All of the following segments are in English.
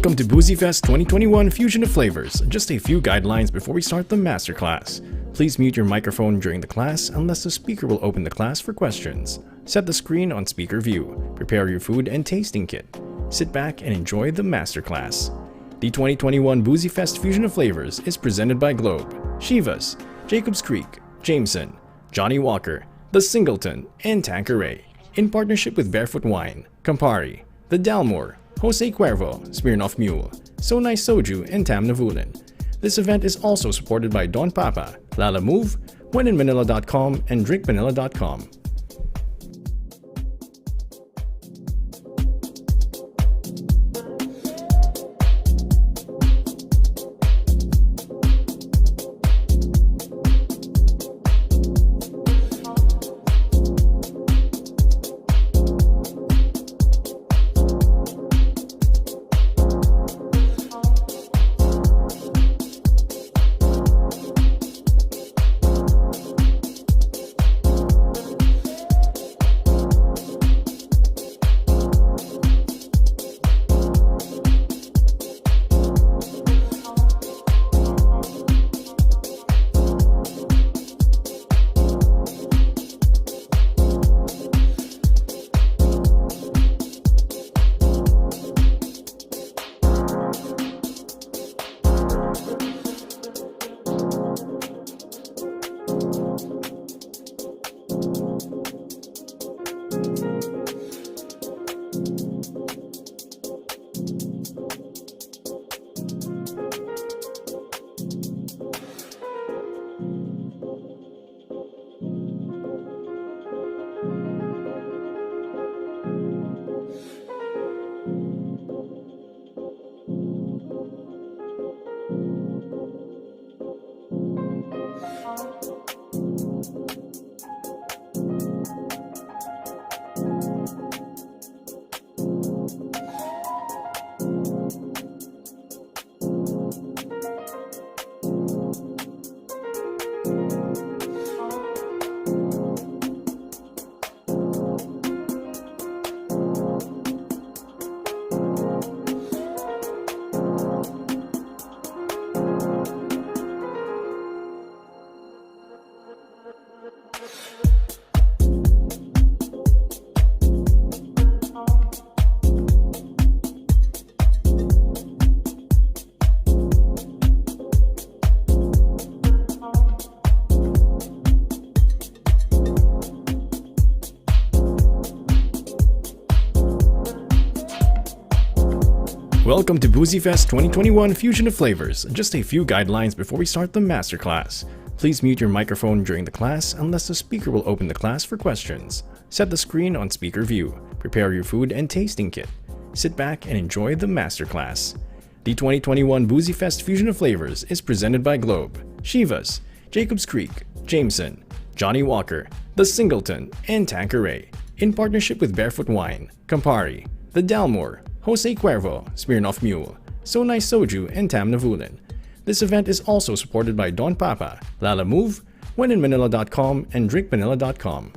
Welcome to Boozy Fest 2021 Fusion of Flavors. Just a few guidelines before we start the masterclass. Please mute your microphone during the class unless the speaker will open the class for questions. Set the screen on speaker view. Prepare your food and tasting kit. Sit back and enjoy the masterclass. The 2021 Boozy Fest Fusion of Flavors is presented by Globe, Chivas, Jacob's Creek, Jameson, Johnny Walker, The Singleton, and Tanqueray, in partnership with Barefoot Wine, Campari, The Dalmore, Jose Cuervo, Smirnoff Mule, So Nice Soju, and Tam Navulan. This event is also supported by Don Papa, Lala Move, WhenInManila.com, and DrinkManila.com. Welcome to Boozy Fest 2021 Fusion of Flavors. Just a few guidelines before we start the masterclass. Please mute your microphone during the class unless the speaker will open the class for questions. Set the screen on speaker view. Prepare your food and tasting kit. Sit back and enjoy the masterclass. The 2021 Boozy Fest Fusion of Flavors is presented by Globe, Chivas, Jacob's Creek, Jameson, Johnny Walker, The Singleton, and Tanqueray, in partnership with Barefoot Wine, Campari, The Dalmore, Jose Cuervo, Smirnoff Mule, So Nice Soju, and Tam Navulan. This event is also supported by Don Papa, Lala Move, WhenInManila.com, and DrinkManila.com.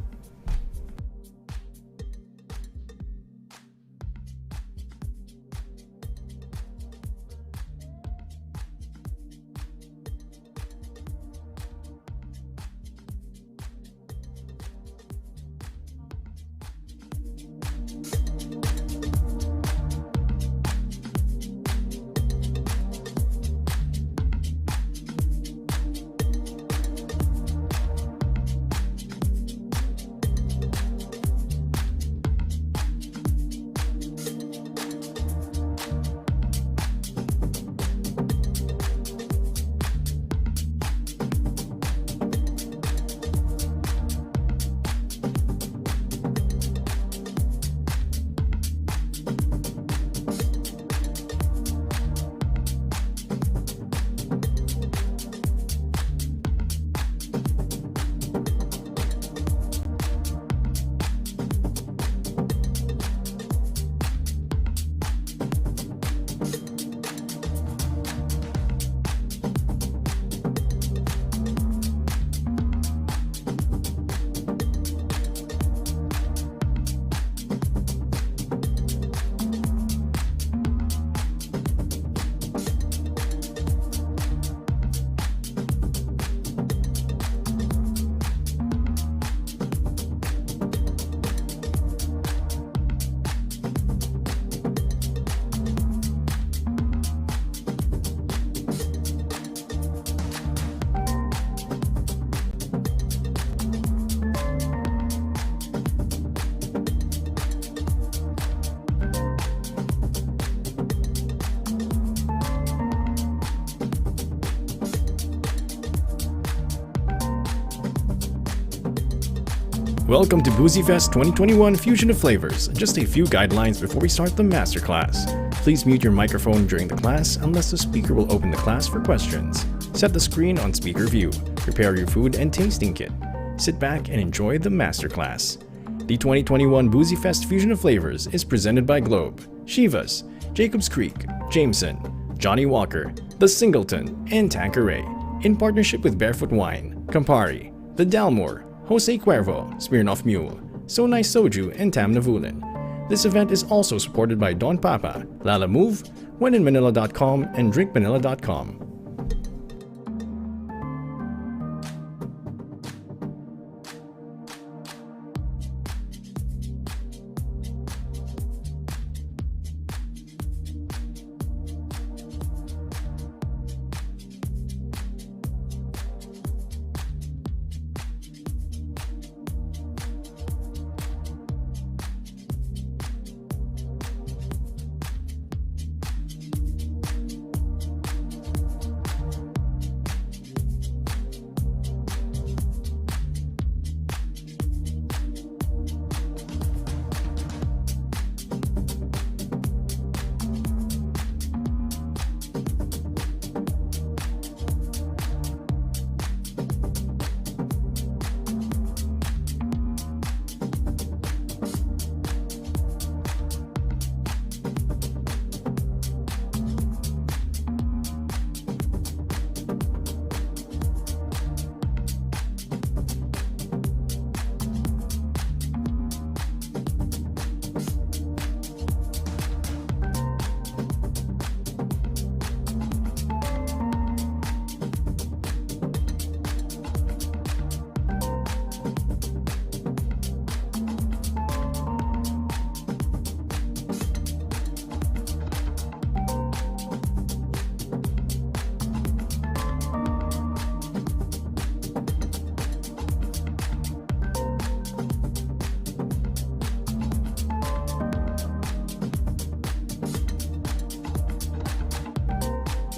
Welcome to Boozy Fest 2021 Fusion of Flavors. Just a few guidelines before we start the masterclass. Please mute your microphone during the class unless the speaker will open the class for questions. Set the screen on speaker view. Prepare your food and tasting kit. Sit back and enjoy the masterclass. The 2021 Boozy Fest Fusion of Flavors is presented by Globe, Shivas, Jacob's Creek, Jameson, Johnny Walker, The Singleton, and Tanqueray, in partnership with Barefoot Wine, Campari, The Dalmore, Jose Cuervo, Smirnoff Mule, So Nice Soju, and Tam Navulin. This event is also supported by Don Papa, Lala Move, WhenInManila.com, and DrinkManila.com.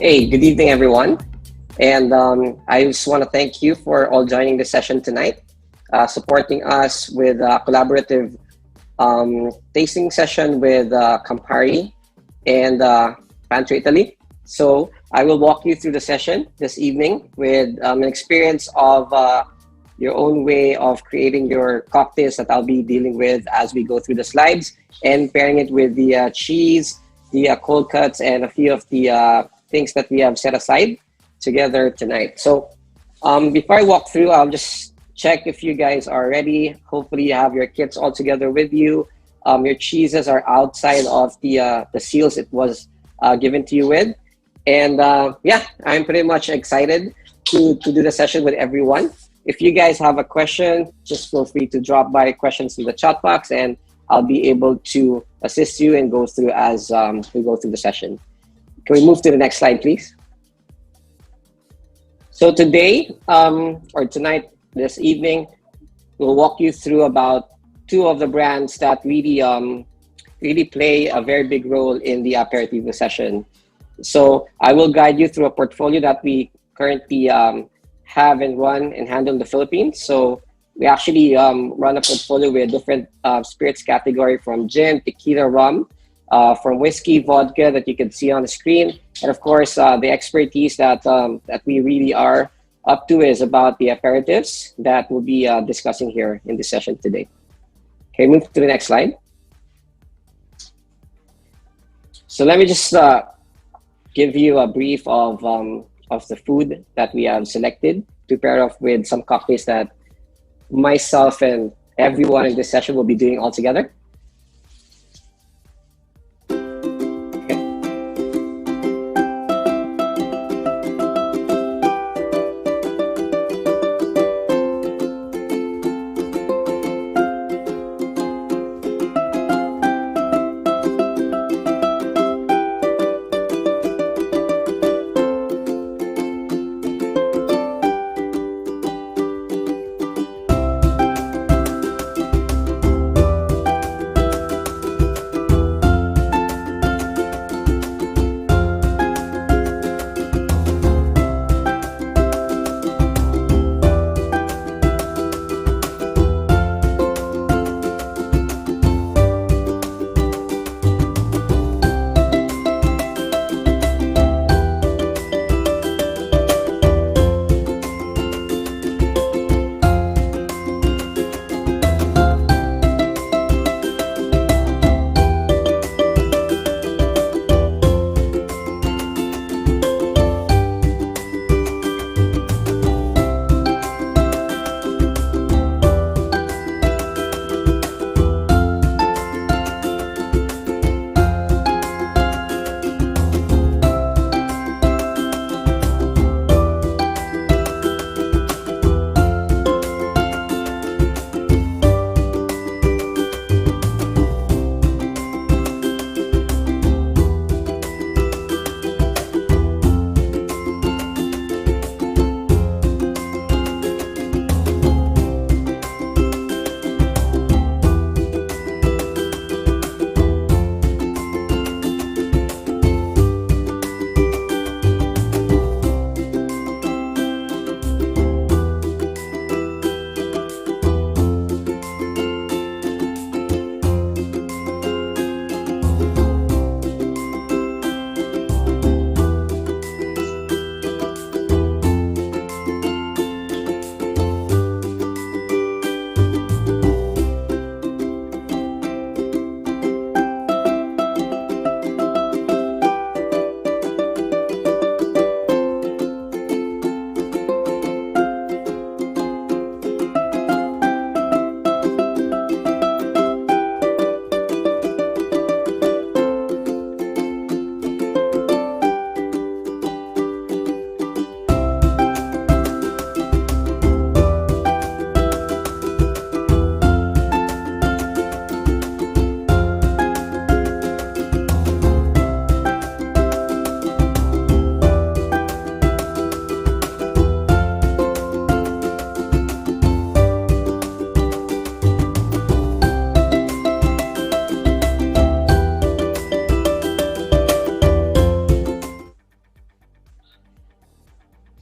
Hey, good evening, everyone. And I just want to thank you for all joining the session tonight, supporting us with a collaborative tasting session with Campari and Pantry, Italy. So I will walk you through the session this evening with an experience of your own way of creating your cocktails that I'll be dealing with as we go through the slides, and pairing it with the cheese, the cold cuts, and a few of the things that we have set aside together tonight. So before I walk through, I'll just check if you guys are ready. Hopefully you have your kits all together with you. Your cheeses are outside of the seals it was given to you with. And yeah, I'm pretty much excited to do the session with everyone. If you guys have a question, just feel free to drop by questions in the chat box, and I'll be able to assist you and go through as we go through the session. Can we move to the next slide, please? So today, or tonight, this evening, we'll walk you through about two of the brands that really play a very big role in the aperitif session. So I will guide you through a portfolio that we currently have and run and handle in the Philippines. So we actually run a portfolio with different spirits category, from gin, tequila, rum, from whiskey, vodka that you can see on the screen. And of course, the expertise that we really are up to is about the aperitifs that we'll be discussing here in this session today. Okay, move to the next slide. So let me just give you a brief of the food that we have selected to pair off with some cocktails that myself and everyone in this session will be doing all together.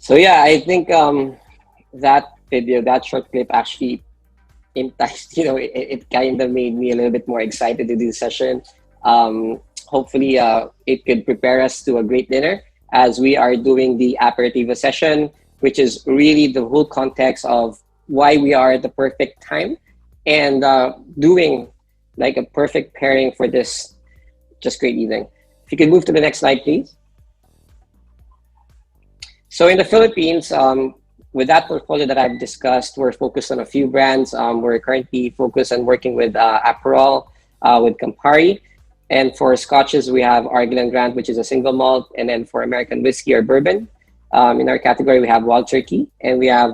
So yeah, I think that video, that short clip actually enticed, it kind of made me a little bit more excited to do the session. Hopefully, it could prepare us to a great dinner as we are doing the aperitivo session, which is really the whole context of why we are at the perfect time and doing like a perfect pairing for this just great evening. If you could move to the next slide, please. So in the Philippines, with that portfolio that I've discussed, we're focused on a few brands. We're currently focused on working with Aperol, with Campari. And for scotches, we have Argyle Grant, which is a single malt. And then for American whiskey or bourbon, in our category, we have Wild Turkey. And we have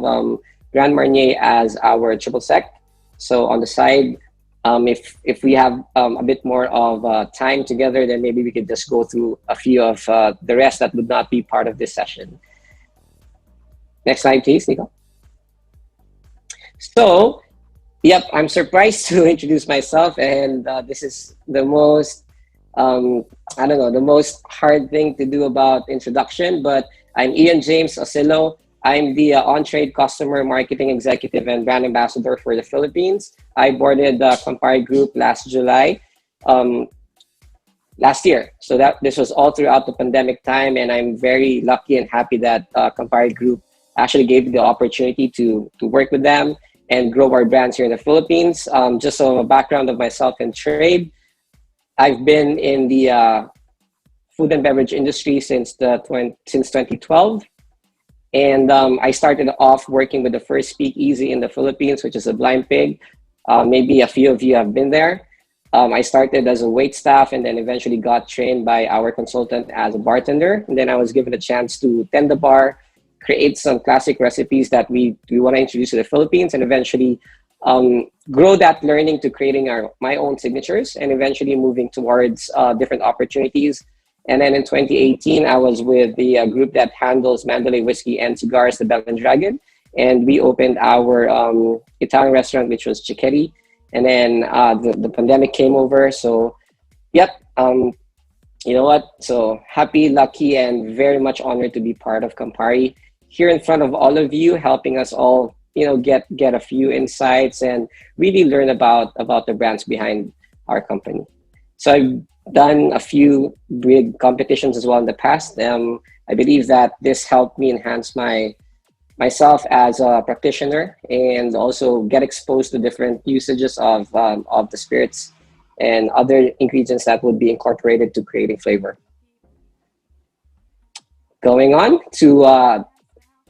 Grand Marnier as our triple sec. So on the side, if we have a bit more of time together, then maybe we could just go through a few of the rest that would not be part of this session. Next slide, please, Nico. So, yep, I'm surprised to introduce myself, and this is the most, I don't know, the most hard thing to do about introduction, but I'm Ian James Osillo. I'm the on-trade customer marketing executive and brand ambassador for the Philippines. I boarded the Campari Group last July, last year. So this was all throughout the pandemic time, and I'm very lucky and happy that Campari Group actually gave me the opportunity to work with them and grow our brands here in the Philippines. Just so a background of myself in trade, I've been in the food and beverage industry since 2012. And I started off working with the first speakeasy in the Philippines, which is a Blind Pig. Maybe a few of you have been there. I started as a wait staff and then eventually got trained by our consultant as a bartender. And then I was given a chance to tend the bar, create some classic recipes that we want to introduce to the Philippines, and eventually grow that learning to creating my own signatures and eventually moving towards different opportunities. And then in 2018, I was with the group that handles Mandalay whiskey and cigars, the Bell and Dragon. And we opened our Italian restaurant, which was Chiquetti. And then the pandemic came over. So, yep, you know what? So happy, lucky, and very much honored to be part of Campari here in front of all of you, helping us all, get a few insights and really learn about the brands behind our company. So I've done a few big competitions as well in the past. I believe that this helped me enhance myself as a practitioner and also get exposed to different usages of the spirits and other ingredients that would be incorporated to creating flavor. Going on to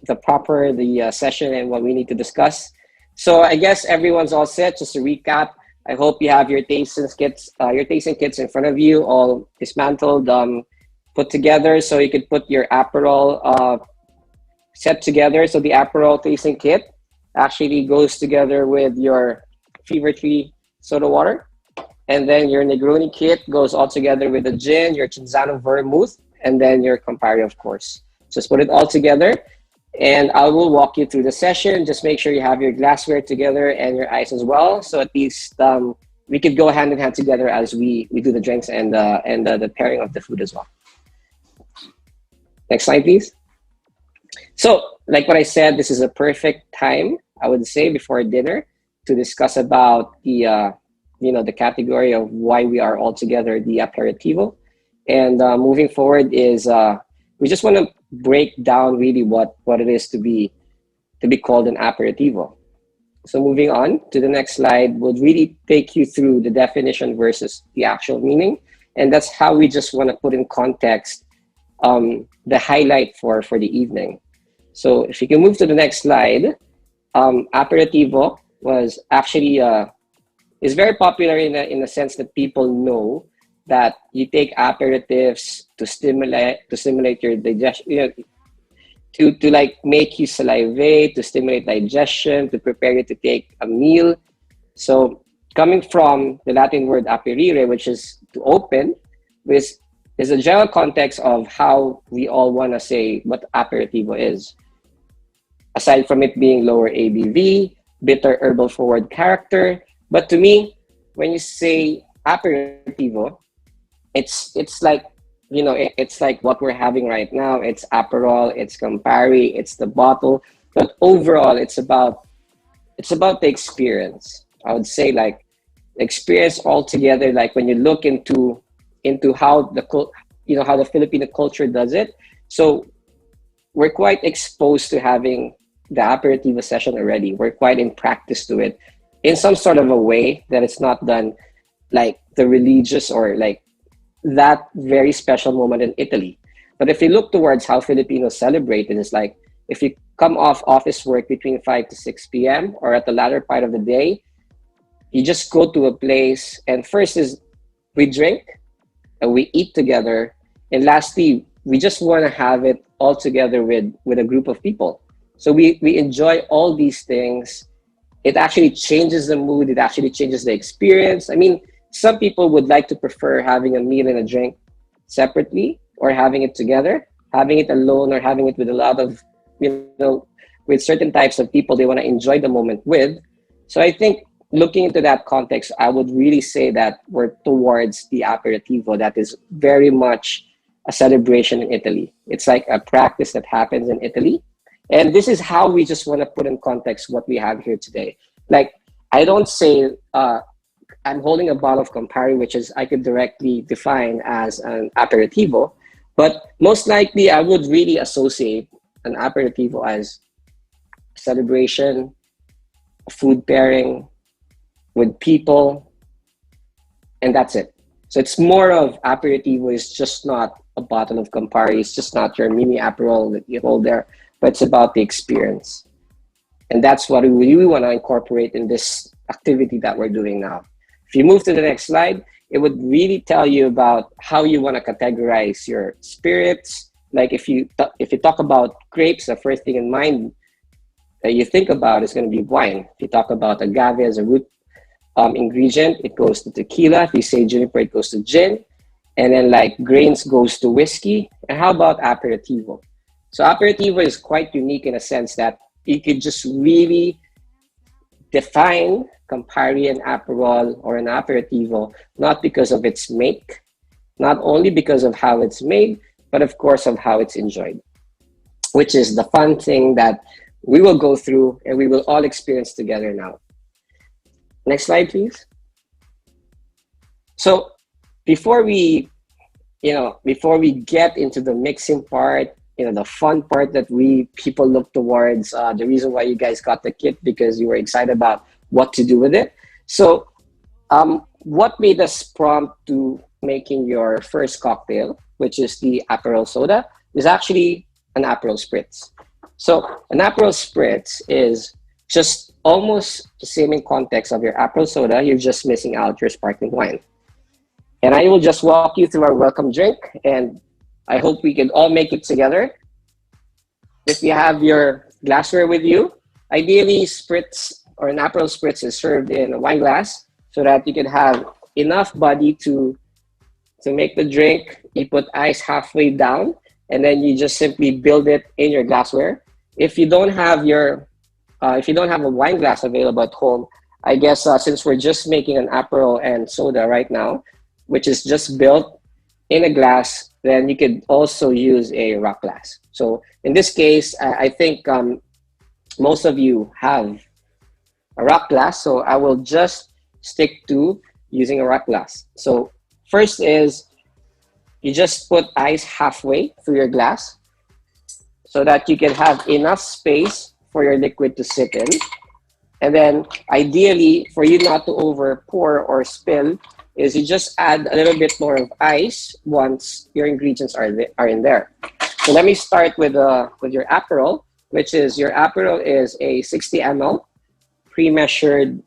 the session and what we need to discuss. So I guess everyone's all set. Just to recap, I hope you have your tasting kits in front of you, all dismantled, put together, so you could put your Aperol set together. So the Aperol tasting kit actually goes together with your Fever Tree soda water, and then your Negroni kit goes all together with the gin, your Cinzano vermouth, and then your Campari, of course. Just put it all together, and I will walk you through the session. Just make sure you have your glassware together and your ice as well, so at least we could go hand in hand together as we do the drinks and the pairing of the food as well. Next slide, please. So, like what I said, this is a perfect time, I would say, before dinner to discuss about the the category of why we are all together, the aperitivo. And moving forward is we just want to break down really what it is to be called an aperitivo. So moving on to the next slide, we'll really take you through the definition versus the actual meaning. And that's how we just want to put in context the highlight for the evening. So if you can move to the next slide, aperitivo was actually is very popular in the sense that people know that you take aperitifs to stimulate your digestion, to like make you salivate, to stimulate digestion, to prepare you to take a meal. So coming from the Latin word aperire, which is to open, which is a general context of how we all want to say what aperitivo is. Aside from it being lower ABV, bitter herbal forward character. But to me, when you say aperitivo, it's like it's like what we're having right now. It's Aperol, it's Campari, it's the bottle, but overall, it's about the experience. I would say like experience altogether. Like when you look into how how the Filipino culture does it. So we're quite exposed to having the aperitivo session already. We're quite in practice to it in some sort of a way that it's not done like the religious or like that very special moment in Italy. But if you look towards how Filipinos celebrate it, it's like if you come off office work between 5 to 6 p.m. or at the latter part of the day, you just go to a place and first is we drink and we eat together. And lastly, we just want to have it all together with a group of people. So we enjoy all these things. It actually changes the mood. It actually changes the experience. I mean, some people would like to prefer having a meal and a drink separately or having it together, having it alone or having it with a lot of, with certain types of people they want to enjoy the moment with. So I think looking into that context, I would really say that we're towards the aperitivo that is very much a celebration in Italy. It's like a practice that happens in Italy. And this is how we just want to put in context what we have here today. Like, I don't say I'm holding a bottle of Campari, which is I could directly define as an aperitivo, but most likely I would really associate an aperitivo as a celebration, a food pairing with people, and that's it. So it's more of aperitivo is just not a bottle of Campari. It's just not your mini Aperol that you hold there, but it's about the experience. And that's what we really want to incorporate in this activity that we're doing now. If you move to the next slide, it would really tell you about how you want to categorize your spirits. Like if you talk about grapes, the first thing in mind that you think about is going to be wine. If you talk about agave as a root ingredient, it goes to tequila. If you say juniper, it goes to gin. And then like grains goes to whiskey. And how about aperitivo? So aperitivo is quite unique in a sense that you could just really define Campari and Aperol or an aperitivo, not because of its make, not only because of how it's made, but of course of how it's enjoyed, which is the fun thing that we will go through and we will all experience together now. Next slide, please. So before we get into the mixing part, the fun part that people look towards, the reason why you guys got the kit because you were excited about what to do with it. So what made us prompt to making your first cocktail, which is the Aperol soda, is actually an Aperol spritz. So an Aperol spritz is just almost the same in context of your Aperol soda. You're just missing out your sparkling wine. And I will just walk you through our welcome drink, and I hope we can all make it together. If you have your glassware with you, ideally spritz or an Aperol spritz is served in a wine glass so that you can have enough body to make the drink. You put ice halfway down, and then you just simply build it in your glassware. If you don't have a wine glass available at home, I guess since we're just making an Aperol and soda right now, which is just built in a glass, then you could also use a rock glass. So in this case, I think most of you have a rock glass, so I will just stick to using a rock glass. So first is you just put ice halfway through your glass so that you can have enough space for your liquid to sit in. And then ideally, for you not to over pour or spill, is you just add a little bit more of ice once your ingredients are in there. So let me start with your Aperol, which is your Aperol is a 60 ml pre-measured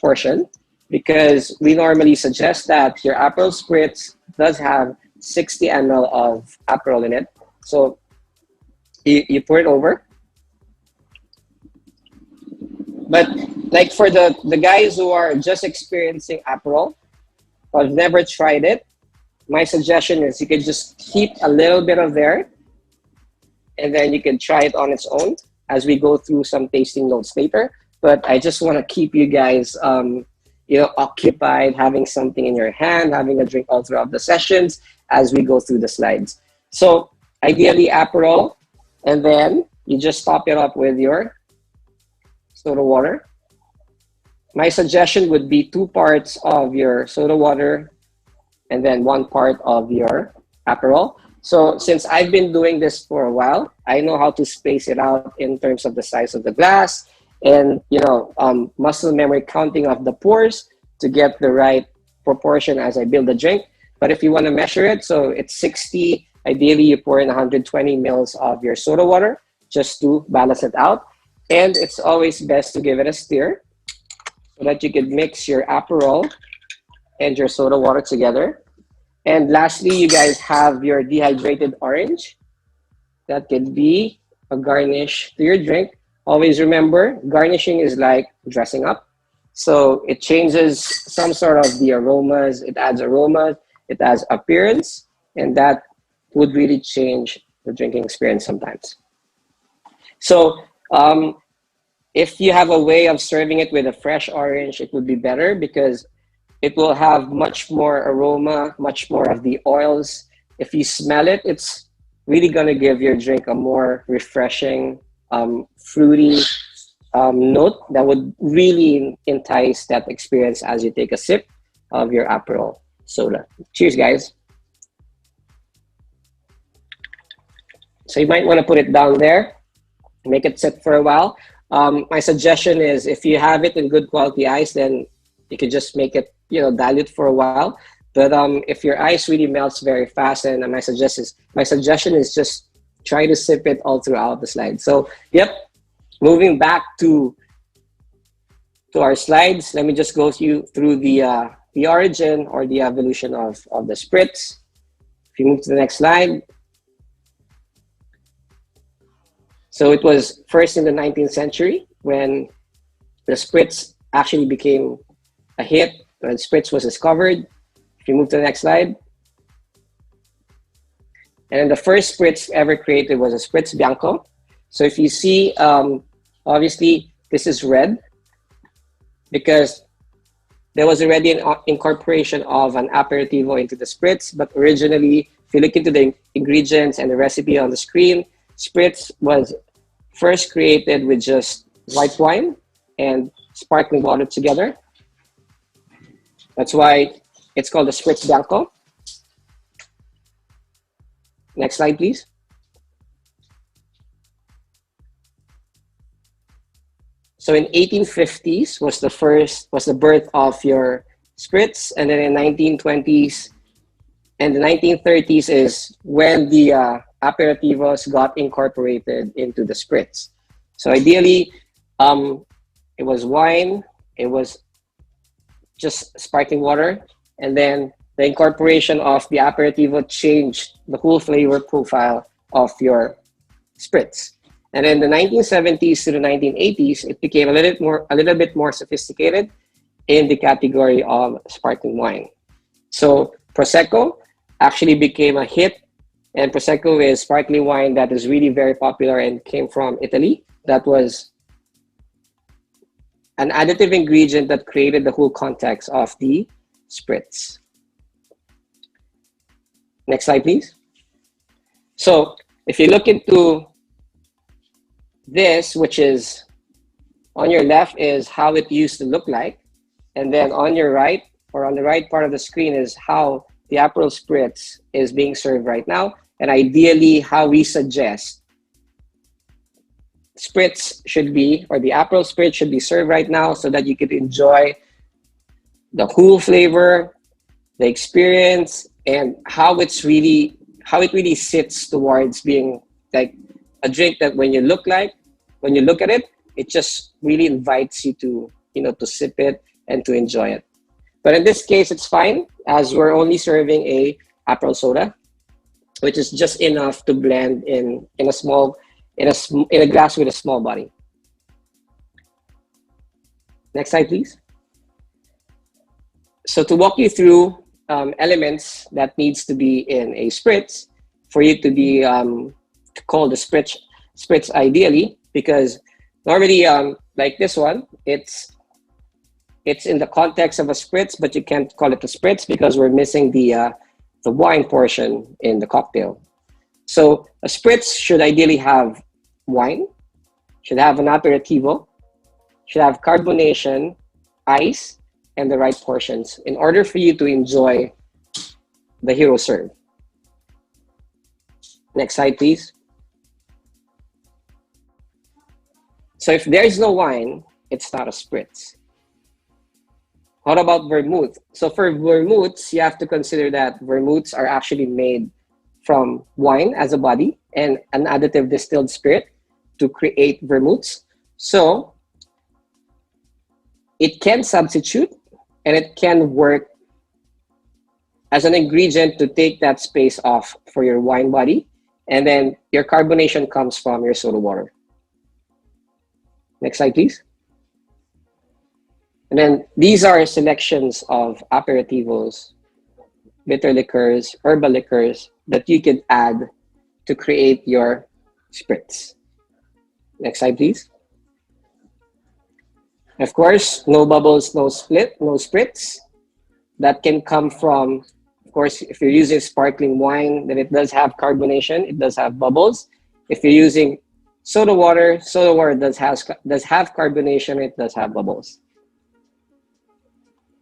portion, because we normally suggest that your Aperol spritz does have 60 ml of Aperol in it. So you pour it over. But like for the guys who are just experiencing Aperol, or have never tried it, my suggestion is you could just keep a little bit of there, and then you can try it on its own as we go through some tasting notes later. But I just want to keep you guys, occupied, having something in your hand, having a drink all throughout the sessions, as we go through the slides. So ideally Aperol, and then you just top it up with your soda water. My suggestion would be 2 parts of your soda water and then 1 part of your Aperol. So since I've been doing this for a while, I know how to space it out in terms of the size of the glass and, you know, muscle memory counting of the pours to get the right proportion as I build the drink. But if you want to measure it, so it's 60, ideally you pour in 120 mils of your soda water just to balance it out. And it's always best to give it a stir so that you can mix your Aperol and your soda water together. And lastly, you guys have your dehydrated orange. That could be a garnish to your drink. Always remember, garnishing is like dressing up. So it changes some sort of the aromas. It adds aromas, it adds appearance, and that would really change the drinking experience sometimes. So if you have a way of serving it with a fresh orange, it would be better because it will have much more aroma, much more of the oils. If you smell it, it's really gonna give your drink a more refreshing, fruity note that would really entice that experience as you take a sip of your Aperol soda. Cheers, guys. So you might wanna put it down there, make it sit for a while. My suggestion is if you have it in good quality ice, then you could just make it, you know, dilute for a while. But if your ice really melts very fast, then my suggestion is just try to sip it all throughout the slide. So, yep, moving back to our slides, let me just go through the origin or the evolution of the spritz. If you move to the next slide. So it was first in the 19th century when the spritz actually became a hit, when spritz was discovered. If you move to the next slide. And then the first spritz ever created was a spritz bianco. So if you see, obviously this is red because there was already an incorporation of an aperitivo into the spritz, but originally, if you look into the ingredients and the recipe on the screen, spritz was first created with just white wine and sparkling water together. That's why it's called the spritz bianco. Next slide, please. So in 1850s was the birth of your spritz, and then in 1920s and the 1930s is when the aperitivos got incorporated into the spritz. So ideally, it was wine, it was just sparkling water, and then the incorporation of the aperitivo changed the whole flavor profile of your spritz. And in the 1970s to the 1980s, it became a little bit more sophisticated in the category of sparkling wine. So Prosecco actually became a hit, and Prosecco is sparkling wine that is really very popular and came from Italy. That was an additive ingredient that created the whole context of the spritz. Next slide, please. So if you look into this, which is on your left, is how it used to look like. And then on your right, or on the right part of the screen, is how the Aperol Spritz is being served right now. And ideally, how we suggest Spritz should be, or the Aperol Spritz should be served right now so that you could enjoy the whole flavor, the experience, and how it really sits towards being like a drink that when you look at it, it just really invites you to, you know, to sip it and to enjoy it. But in this case, it's fine as we're only serving a Aperol soda, which is just enough to blend in a glass with a small body. Next slide, please. So to walk you through elements that needs to be in a spritz for you to be called a spritz ideally, because normally like this one, it's in the context of a spritz, but you can't call it a spritz because we're missing the the wine portion in the cocktail. So a spritz should ideally have wine, should have an aperitivo, should have carbonation, ice, and the right portions in order for you to enjoy the hero serve. Next slide, please. So if there is no wine, it's not a spritz. What about vermouth? So for vermouths, you have to consider that vermouths are actually made from wine as a body and an additive distilled spirit to create vermouths. So it can substitute and it can work as an ingredient to take that space off for your wine body. And then your carbonation comes from your soda water. Next slide, please. And then these are selections of aperitivos, bitter liqueurs, herbal liqueurs that you could add to create your spritz. Next slide, please. Of course, no bubbles, no spritz. That can come from, of course, if you're using sparkling wine, then it does have carbonation, it does have bubbles. If you're using soda water does have carbonation, it does have bubbles.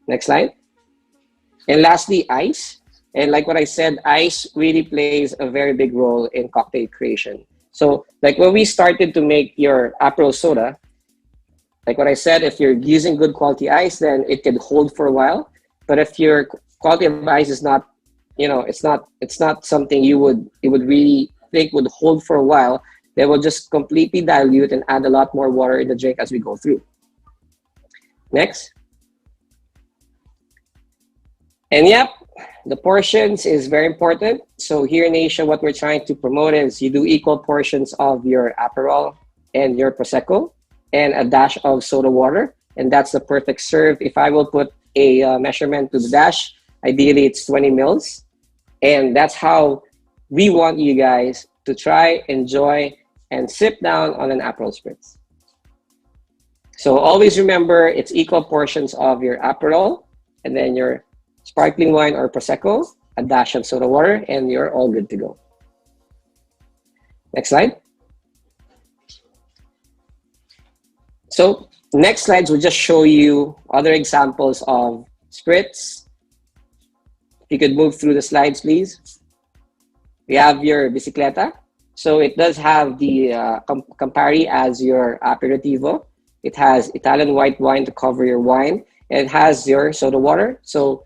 Next slide. And lastly, ice. And like what I said, ice really plays a very big role in cocktail creation. So like when we started to make your Aperol soda, like what I said, if you're using good quality ice, then it can hold for a while. But if your quality of ice is not, it's not something you would really think would hold for a while, they will just completely dilute and add a lot more water in the drink as we go through. Next. And yep, the portions is very important. So here in Asia, what we're trying to promote is you do equal portions of your Aperol and your Prosecco and a dash of soda water. And that's the perfect serve. If I will put a measurement to the dash, ideally it's 20 mils. And that's how we want you guys to try, enjoy, and sip down on an Aperol Spritz. So always remember, it's equal portions of your Aperol and then your sparkling wine or Prosecco, a dash of soda water, and you're all good to go. Next slide. So next slides will just show you other examples of spritz. If you could move through the slides, please. We have your bicicleta. So it does have the Campari as your aperitivo. It has Italian white wine to cover your wine. And it has your soda water. So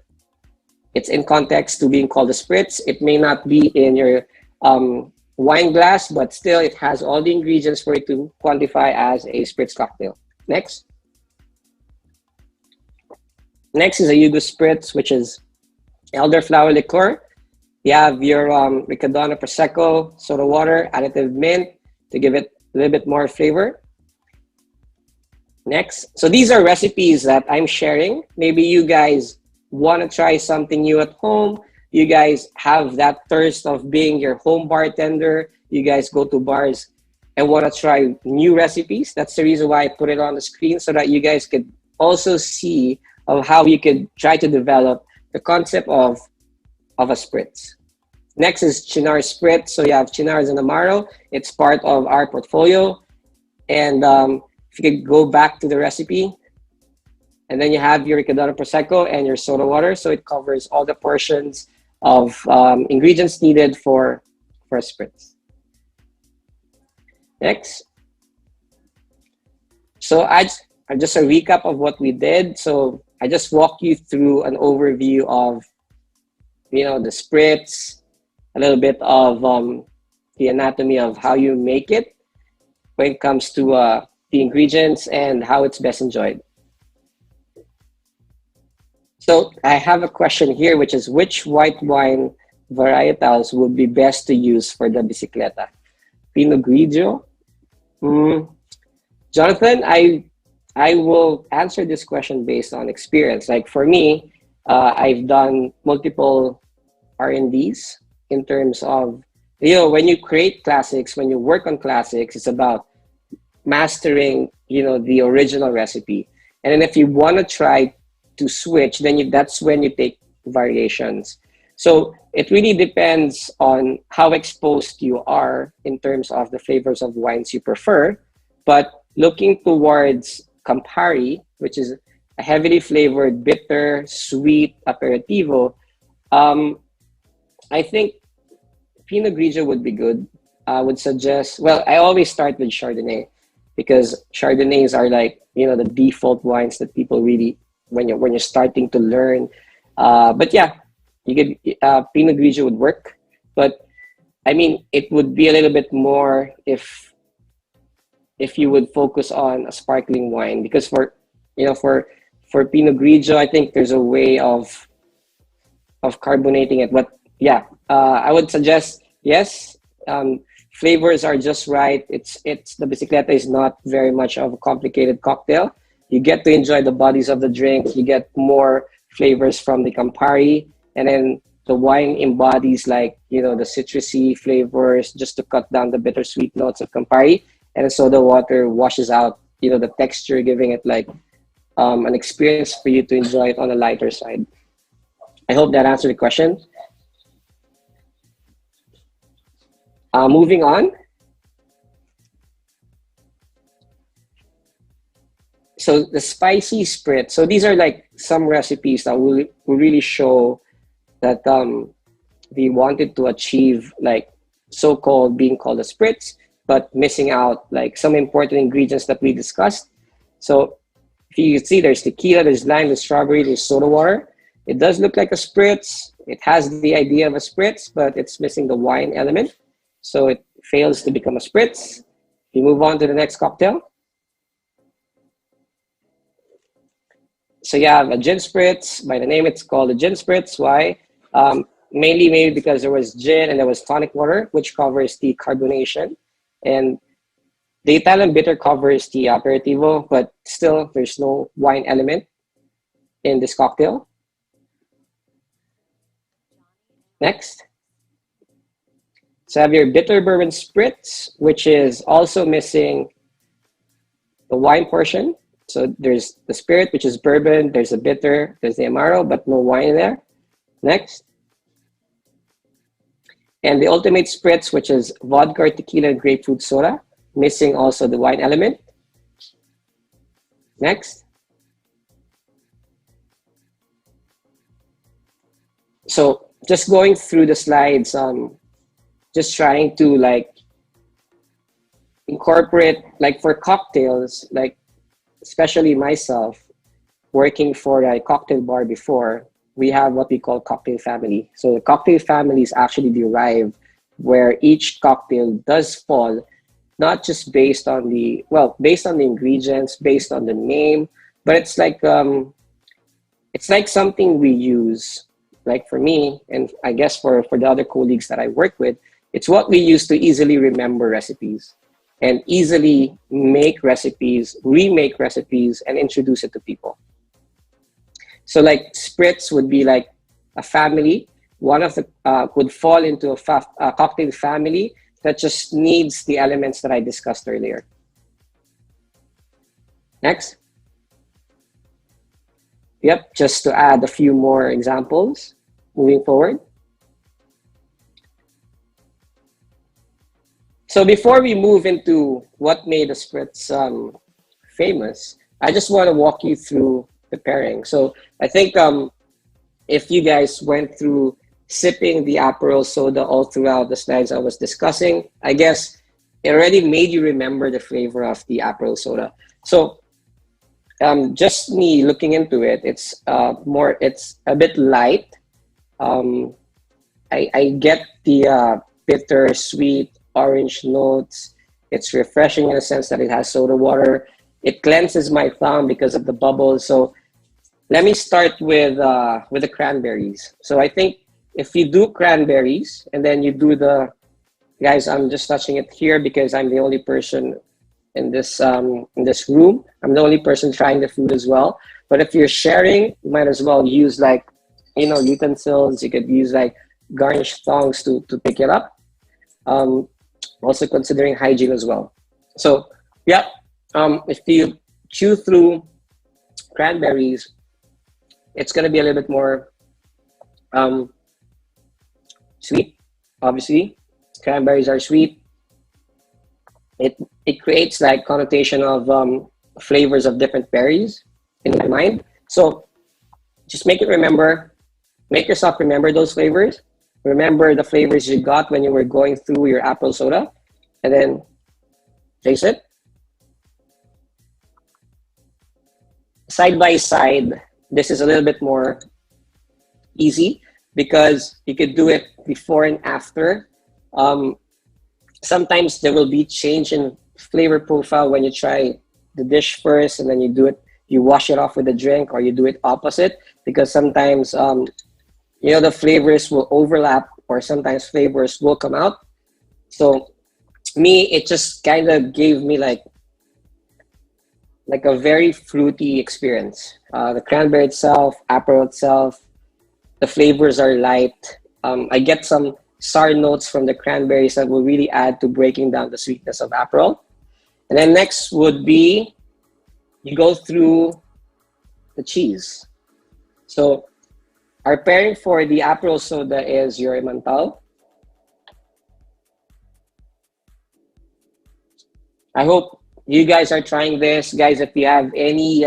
it's in context to being called a spritz. It may not be in your wine glass, but still it has all the ingredients for it to quantify as a spritz cocktail. Next. Next is a Yugo Spritz, which is elderflower liqueur. You have your Riccadonna Prosecco, soda water, additive mint to give it a little bit more flavor. Next. So these are recipes that I'm sharing. Maybe you guys want to try something new at home. You guys have that thirst of being your home bartender. You guys go to bars and want to try new recipes. That's the reason why I put it on the screen so that you guys could also see of how you could try to develop the concept of a spritz. Next is Cynar Spritz. So you have Cynar's and Amaro. It's part of our portfolio. And if you could go back to the recipe, and then you have your Riccadonna Prosecco and your soda water. So it covers all the portions of ingredients needed for a spritz. Next. So just a recap of what we did. So I just walked you through an overview of, the spritz, a little bit of the anatomy of how you make it when it comes to the ingredients and how it's best enjoyed. So I have a question here, which is which white wine varietals would be best to use for the bicicleta? Pinot Grigio? Jonathan, I will answer this question based on experience. Like for me, I've done multiple R&Ds in terms of, when you create classics, when you work on classics, it's about mastering, the original recipe. And then if you want to try to switch, then that's when you take variations. So it really depends on how exposed you are in terms of the flavors of wines you prefer. But looking towards Campari, which is a heavily flavored, bitter, sweet aperitivo, um, I think Pinot Grigio would be good. I would suggest, well, I always start with Chardonnay because Chardonnays are like, the default wines that people really, when you're starting to learn. But yeah, you get Pinot Grigio would work. But I mean, it would be a little bit more if you would focus on a sparkling wine because for Pinot Grigio, I think there's a way of carbonating it. But yeah, I would suggest yes. Flavors are just right. It's the bicicleta is not very much of a complicated cocktail. You get to enjoy the bodies of the drink. You get more flavors from the Campari, and then the wine embodies like the citrusy flavors just to cut down the bittersweet notes of Campari, and so the water washes out the texture, giving it like an experience for you to enjoy it on a lighter side. I hope that answered the question. Moving on. So the spicy spritz. So these are like some recipes that will really show that we wanted to achieve like so-called being called a spritz, but missing out like some important ingredients that we discussed. So if you can see, there's tequila, there's lime, there's strawberry, there's soda water. It does look like a spritz. It has the idea of a spritz, but it's missing the wine element. So it fails to become a spritz. We move on to the next cocktail. So you have a gin spritz. By the name, it's called a gin spritz. Why? Mainly maybe because there was gin and there was tonic water, which covers the carbonation. And the Italian bitter covers the aperitivo, but still there's no wine element in this cocktail. Next. So have your bitter bourbon spritz, which is also missing the wine portion. So there's the spirit, which is bourbon. There's a bitter, there's the amaro, but no wine in there. Next. And the ultimate spritz, which is vodka, or tequila, and grapefruit soda, missing also the wine element. Next. So just going through the slides, just trying to like incorporate, like for cocktails, like especially myself, working for a cocktail bar before, we have what we call cocktail family. So the cocktail family is actually derived where each cocktail does fall, not just based on the ingredients, based on the name, but it's like something we use. Like for me, and I guess for the other colleagues that I work with, it's what we use to easily remember recipes and easily make recipes, remake recipes, and introduce it to people. So like spritz would be like a family. One of the would fall into a cocktail family that just needs the elements that I discussed earlier. Next. Yep, just to add a few more examples moving forward. So before we move into what made a spritz famous, I just want to walk you through the pairing. So I think if you guys went through sipping the Aperol soda all throughout the slides I was discussing, I guess it already made you remember the flavor of the Aperol soda. So just me looking into it, it's a bit light. I get the bitter, sweet, orange notes. It's refreshing in the sense that it has soda water. It cleanses my tongue because of the bubbles. So let me start with the cranberries. So I think if you do cranberries and then you do guys, I'm just touching it here because I'm the only person in this room. I'm the only person trying the food as well. But if you're sharing, you might as well use like, utensils. You could use like garnish tongs to pick it up. Also considering hygiene as well. So yeah, if you chew through cranberries, it's going to be a little bit more sweet, obviously. Cranberries are sweet. It creates like connotation of flavors of different berries in my mind. So just make yourself remember those flavors. Remember the flavors you got when you were going through your apple soda, and then taste it. Side by side, this is a little bit more easy because you could do it before and after. Um, Sometimes there will be change in flavor profile when you try the dish first and then you wash it off with a drink, or you do it opposite, because sometimes the flavors will overlap, or sometimes flavors will come out. So me, it just kind of gave me like a very fruity experience. The cranberry itself, Aperol itself, the flavors are light. I get some sour notes from the cranberries that will really add to breaking down the sweetness of Aperol. And then next would be, you go through the cheese. So our pairing for the Aperol soda is your Emmental. I hope you guys are trying this. Guys, if you have any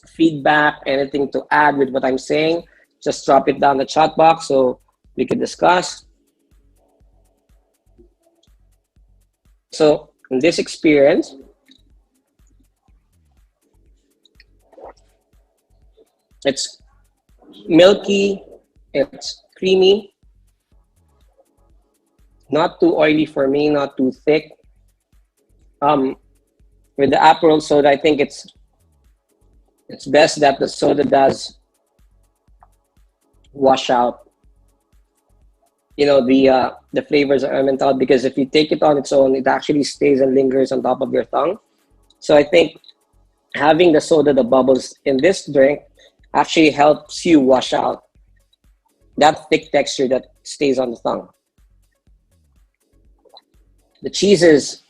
feedback, anything to add with what I'm saying, just drop it down the chat box so we can discuss. So in this experience, it's milky, it's creamy, not too oily for me, not too thick. With the Aperol soda, I think it's best that the soda does wash out, the flavors of Emmental, because if you take it on its own, it actually stays and lingers on top of your tongue. So I think having the soda, the bubbles in this drink, actually helps you wash out that thick texture that stays on the tongue. The cheese is,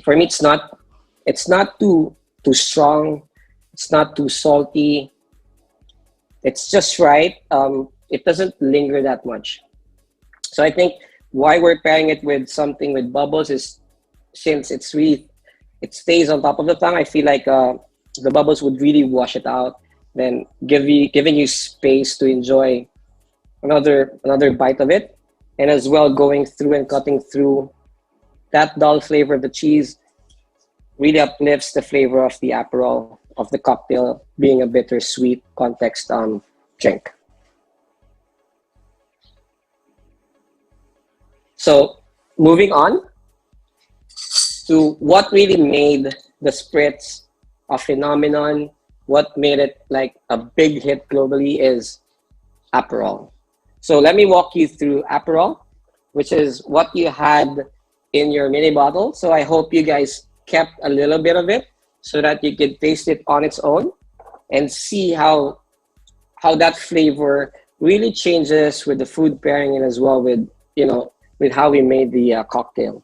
for me, it's not too strong. It's not too salty. It's just right. It doesn't linger that much. So I think why we're pairing it with something with bubbles is, since it stays on top of the tongue, I feel like the bubbles would really wash it out, then giving you space to enjoy another bite of it, and as well going through and cutting through that dull flavor of the cheese really uplifts the flavor of the Aperol, of the cocktail being a bittersweet context drink. So moving on to what really made the spritz a phenomenon, what made it like a big hit globally is Aperol. So let me walk you through Aperol, which is what you had in your mini bottle. So I hope you guys kept a little bit of it so that you could taste it on its own and see how that flavor really changes with the food pairing, and as well with how we made the cocktail.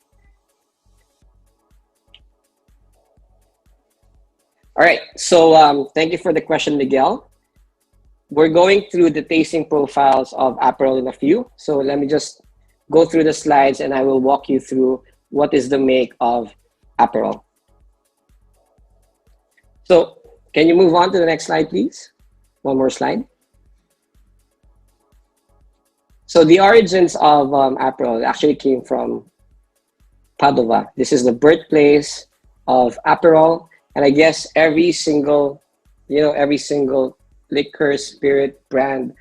All right, so thank you for the question, Miguel. We're going through the tasting profiles of Aperol in a few. So let me just go through the slides and I will walk you through what is the make of Aperol. So can you move on to the next slide, please? One more slide. So the origins of Aperol actually came from Padova. This is the birthplace of Aperol. And I guess every single liquor spirit brand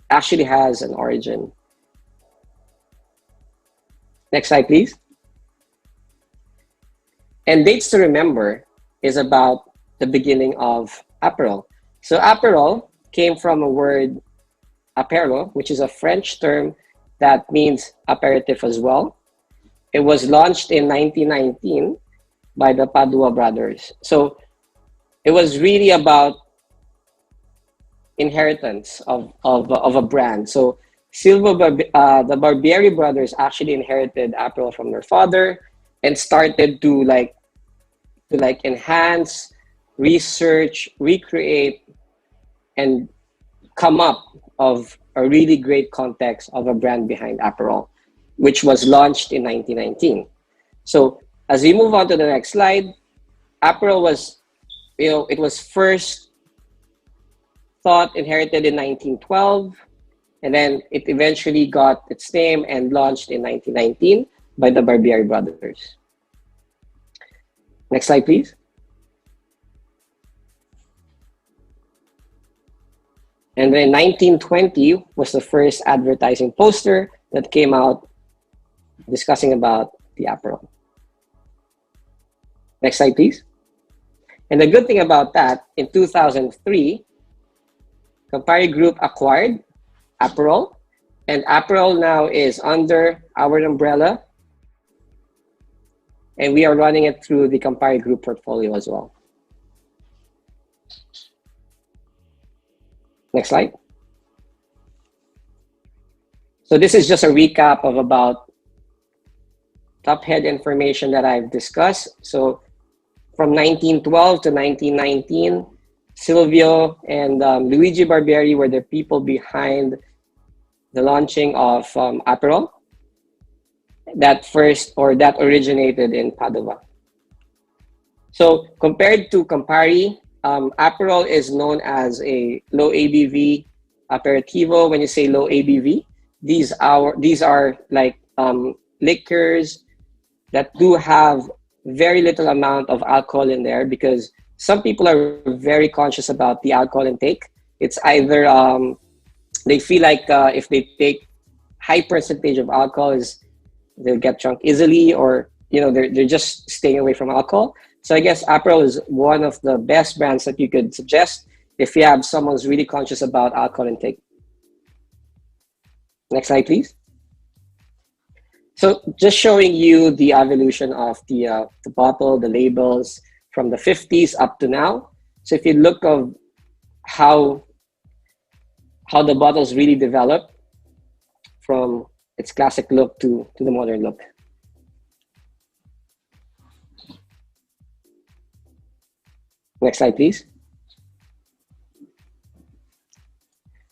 actually has an origin. Next slide, please. And dates to remember is about the beginning of Aperol. So Aperol came from a word apéro, which is a French term that means aperitif as well. It was launched in 1919 by the Padua brothers. So it was really about inheritance of a brand. So the Barbieri brothers actually inherited Aperol from their father and started to enhance, research, recreate, and come up of a really great context of a brand behind Aperol, which was launched in 1919. So as we move on to the next slide, Aperol was, it was first thought inherited in 1912, and then it eventually got its name and launched in 1919 by the Barbieri brothers. Next slide, please. And then 1920 was the first advertising poster that came out discussing about the Aperol. Next slide, please. And the good thing about that, in 2003, Campari Group acquired Aperol, and Aperol now is under our umbrella, and we are running it through the Campari Group portfolio as well. Next slide. So this is just a recap of about top head information that I've discussed. So from 1912 to 1919, Silvio and Luigi Barbieri were the people behind the launching of Aperol that originated in Padua. So compared to Campari, Aperol is known as a low ABV aperitivo. When you say low ABV, these are like liquors that do have very little amount of alcohol in there, because some people are very conscious about the alcohol intake. It's either they feel like if they take high percentage of alcohol, they'll get drunk easily, or they're just staying away from alcohol. So I guess Aperol is one of the best brands that you could suggest if you have someone who's really conscious about alcohol intake. Next slide, please. So just showing you the evolution of the bottle, the labels from the 50s up to now. So if you look of how the bottles really developed from its classic look to the modern look. Next slide, please.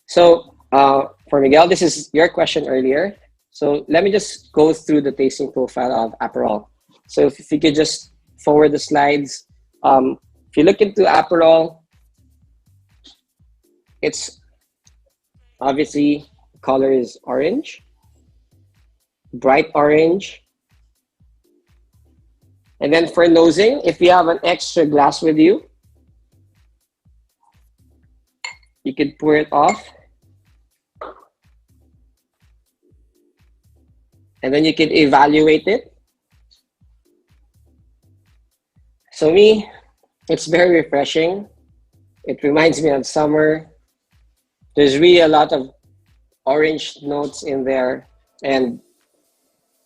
So for Miguel, this is your question earlier. So let me just go through the tasting profile of Aperol. So if you could just forward the slides. If you look into Aperol, it's obviously the color is orange, bright orange. And then for nosing, if you have an extra glass with you, you can pour it off. And then you can evaluate it. So me, it's very refreshing. It reminds me of summer. There's really a lot of orange notes in there. And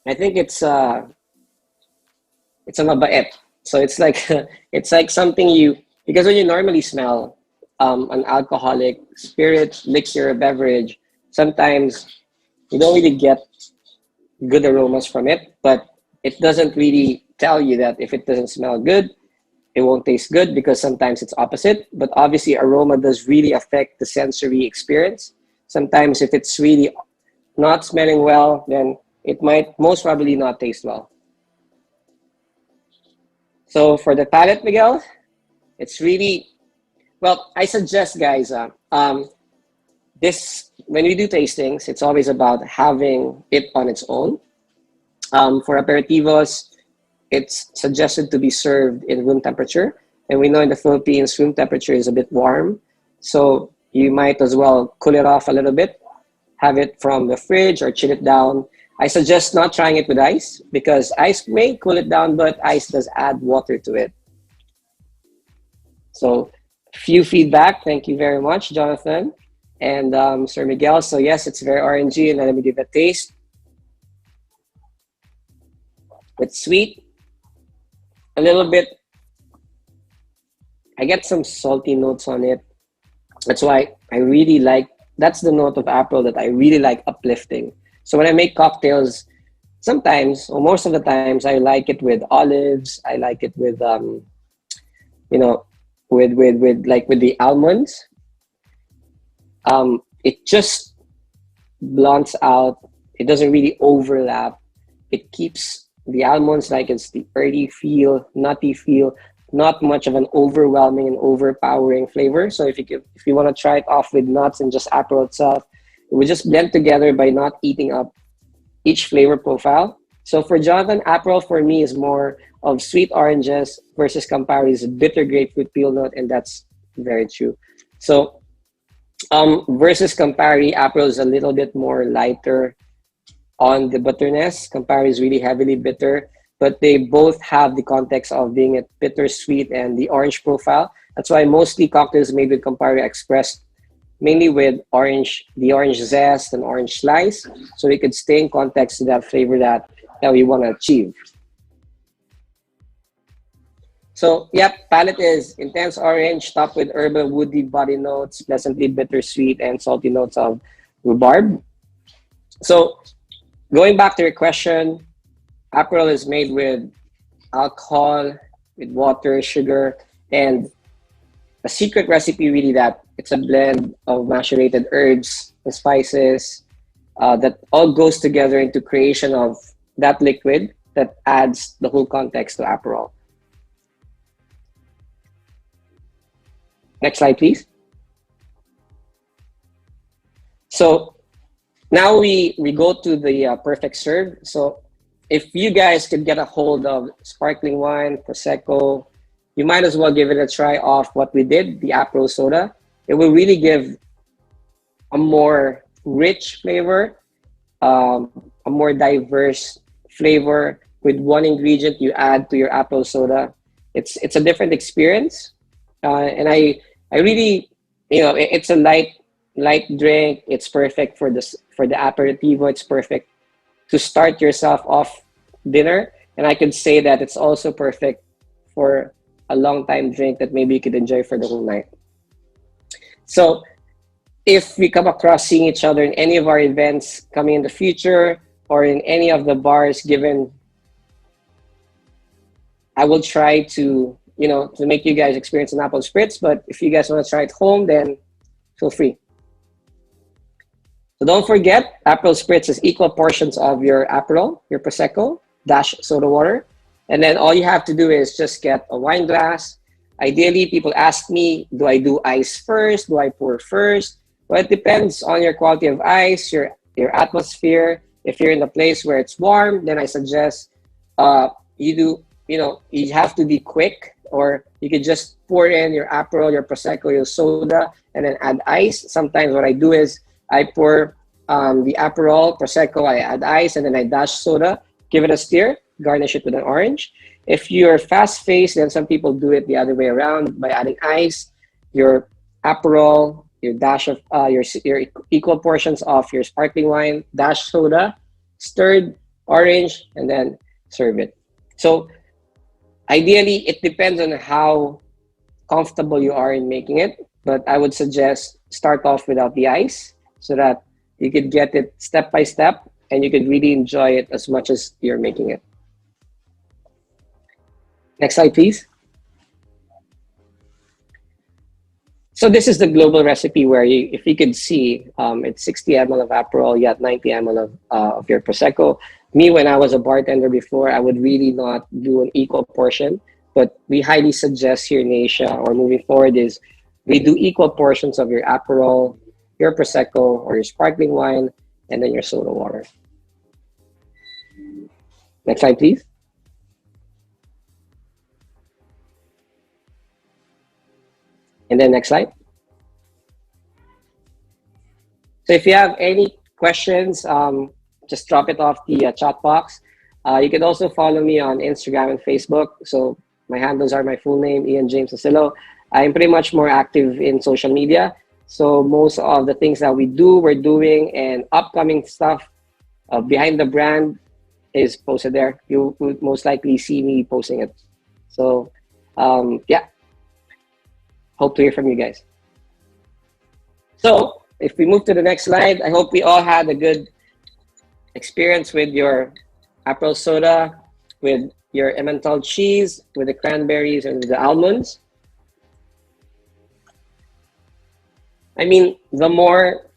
I think it's a mabait. So it's like something because when you normally smell an alcoholic spirit, liquor, beverage, sometimes you don't really get good aromas from it, but it doesn't really tell you that if it doesn't smell good, it won't taste good, because sometimes it's opposite. But obviously aroma does really affect the sensory experience. Sometimes if it's really not smelling well, then it might most probably not taste well. So for the palate, Miguel, it's really, well, I suggest guys, when we do tastings, it's always about having it on its own. For aperitivos, it's suggested to be served in room temperature. And we know in the Philippines, room temperature is a bit warm. So you might as well cool it off a little bit, have it from the fridge or chill it down. I suggest not trying it with ice, because ice may cool it down, but ice does add water to it. So few feedback. Thank you very much, Jonathan and Sir Miguel. So yes, it's very orangey, and let me give it a taste. It's sweet, a little bit. I get some salty notes on it. That's why I really like, that's the note of Aperol that I really like uplifting. So when I make cocktails, sometimes, or most of the times, I like it with olives. I like it with, with the almonds. It just blunts out. It doesn't really overlap. It keeps the almonds like it's the earthy feel, nutty feel, not much of an overwhelming and overpowering flavor. So if you want to try it off with nuts and just Aperol itself, it would just blend together by not eating up each flavor profile. So for Jonathan, Aperol for me is more of sweet oranges versus Campari's bitter grapefruit peel note, and that's very true. So versus Campari, Aperol is a little bit more lighter on the bitterness. Campari is really heavily bitter, but they both have the context of being a bittersweet and the orange profile. That's why mostly cocktails made with Campari are expressed mainly with the orange zest and orange slice, so we could stay in context to that flavor that we want to achieve. So, yep, palette is intense orange, topped with herbal, woody body notes, pleasantly bittersweet, and salty notes of rhubarb. So, going back to your question, Aperol is made with alcohol, with water, sugar, and a secret recipe really that it's a blend of macerated herbs and spices that all goes together into creation of that liquid that adds the whole context to Aperol. Next slide, please. So now we go to the perfect serve. So if you guys could get a hold of sparkling wine, Prosecco, you might as well give it a try off what we did, the Aperol soda. It will really give a more rich flavor, a more diverse flavor with one ingredient you add to your Aperol soda. It's a different experience, and I really, it's a light drink. It's perfect for the aperitivo. It's perfect to start yourself off dinner, and I could say that it's also perfect for a long time drink that maybe you could enjoy for the whole night. So if we come across seeing each other in any of our events coming in the future or in any of the bars given, I will try to make you guys experience an apple spritz, but if you guys want to try it home, then feel free. So don't forget, Aperol spritz is equal portions of your Aperol, your Prosecco, dash soda water. And then all you have to do is just get a wine glass. Ideally, people ask me, do I do ice first? Do I pour first? Well, it depends on your quality of ice, your atmosphere. If you're in a place where it's warm, then I suggest you have to be quick, or you could just pour in your Aperol, your Prosecco, your soda, and then add ice. Sometimes what I do is I pour the Aperol, Prosecco, I add ice, and then I dash soda, give it a stir, garnish it with an orange. If you're fast-paced, then some people do it the other way around by adding ice, your Aperol, your dash of your equal portions of your sparkling wine, dash soda, stirred, orange, and then serve it. So ideally, it depends on how comfortable you are in making it, but I would suggest start off without the ice so that you could get it step by step and you could really enjoy it as much as you're making it. Next slide, please. So this is the global recipe where if you could see, it's 60 ml of Aperol, you have 90 ml of your Prosecco. Me, when I was a bartender before, I would really not do an equal portion, but we highly suggest here in Asia or moving forward is we do equal portions of your Aperol, your Prosecco, or your sparkling wine, and then your soda water. Next slide, please. And then next slide. So if you have any questions, just drop it off the chat box. You can also follow me on Instagram and Facebook. So my handles are my full name, Ian James Osillo. I'm pretty much more active in social media. So most of the things that we're doing, and upcoming stuff behind the brand is posted there. You would most likely see me posting it. So yeah, hope to hear from you guys. So if we move to the next slide, I hope we all had a good experience with your Aperol soda, with your Emmental cheese, with the cranberries and the almonds. I mean, the more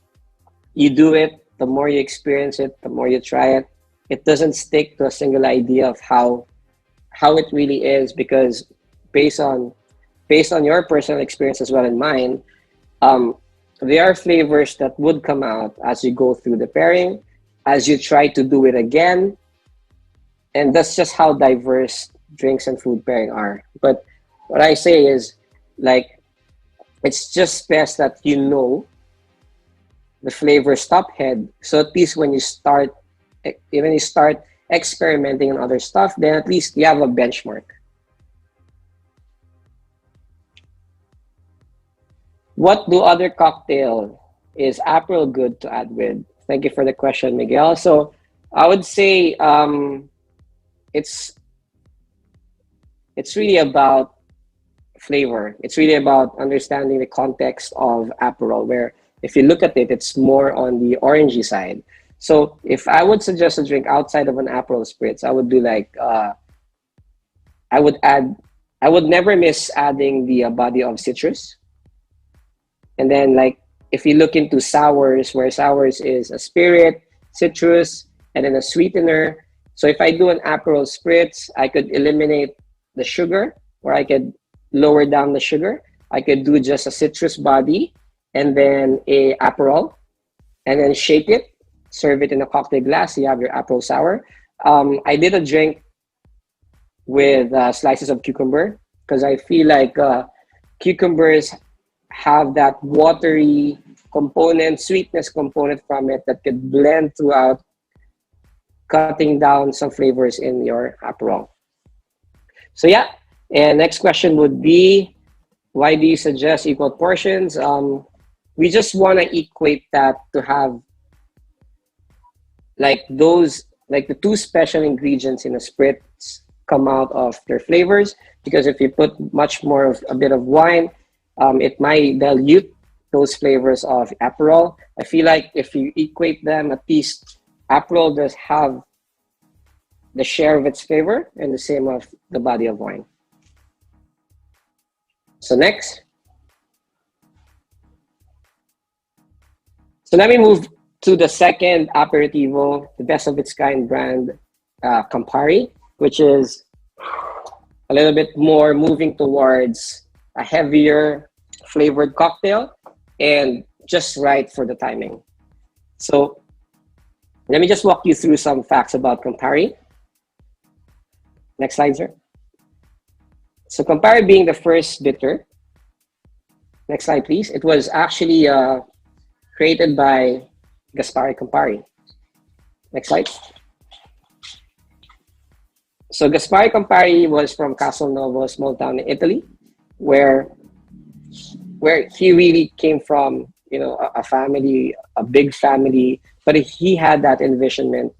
you do it, the more you experience it, the more you try it. It doesn't stick to a single idea of how it really is, because based on based on your personal experience as well and mine, um, there are flavors that would come out as you go through the pairing, as you try to do it again, and that's just how diverse drinks and food pairing are. But what I say is, like, it's just best that you know the flavor stop head, so at least when you start, even you start experimenting on other stuff, then at least you have a benchmark. What do other cocktail is April good to add with? Thank you for the question, Miguel. So I would say it's it's really about flavor. It's really about understanding the context of Aperol, where if you look at it, it's more on the orangey side. So if I would suggest a drink outside of an Aperol Spritz, I would do like I would add. I would never miss adding the body of citrus. And then, like, if you look into sours, where sours is a spirit, citrus, and then a sweetener. So if I do an Aperol Spritz, I could eliminate the sugar, or I could lower down the sugar. I could do just a citrus body and then a Aperol, and then shake it, serve it in a cocktail glass. You have your Aperol sour. I did a drink with slices of cucumber, because I feel like cucumbers have that watery component, sweetness component from it that could blend throughout, cutting down some flavors in your Aperol. So yeah, and next question would be, why do you suggest equal portions? We just want to equate that to have like those, like the two special ingredients in a spritz come out of their flavors. Because if you put much more of a bit of wine, it might dilute those flavors of Aperol. I feel like if you equate them, at least Aperol does have the share of its flavor and the same of the body of wine. So next. So let me move to the second aperitivo, the best of its kind brand, Campari, which is a little bit more moving towards a heavier flavored cocktail and just right for the timing. So let me just walk you through some facts about Campari. Next slide, sir. So Campari being the first bitter. Next slide, please. It was actually created by Gaspare Campari. Next slide. So Gaspare Campari was from Castelnuovo, a small town in Italy, where he really came from, you know, a family, a big family, but he had that envisionment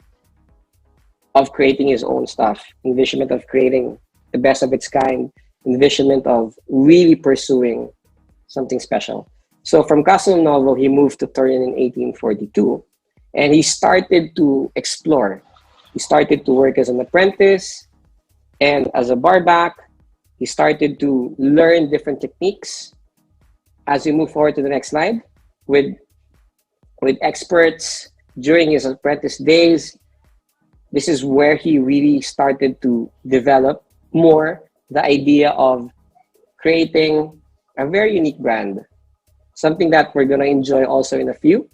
of creating his own stuff, envisionment of creating the best of its kind, envisionment of really pursuing something special. So from Castelnuovo, he moved to Turin in 1842, and he started to explore. He started to work as an apprentice and as a barback. He started to learn different techniques. As we move forward to the next slide, with experts during his apprentice days, this is where he really started to develop more the idea of creating a very unique brand, something that we're going to enjoy also in a few.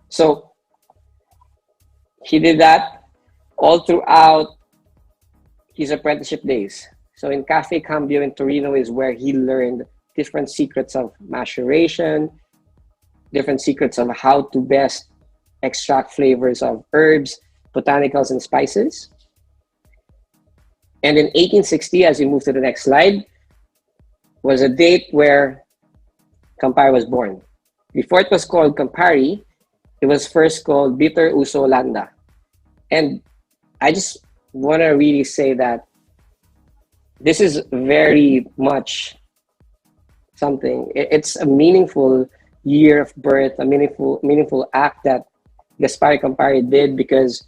So he did that all throughout his apprenticeship days. So in Cafe Cambio in Torino is where he learned different secrets of maturation, different secrets of how to best extract flavors of herbs, botanicals, and spices. And in 1860, as we move to the next slide, was a date where Campari was born. Before it was called Campari, it was first called Bitter Uso Landa. And I just want to really say that this is very much something. It's a meaningful year of birth, a meaningful act that Gaspare Campari did, because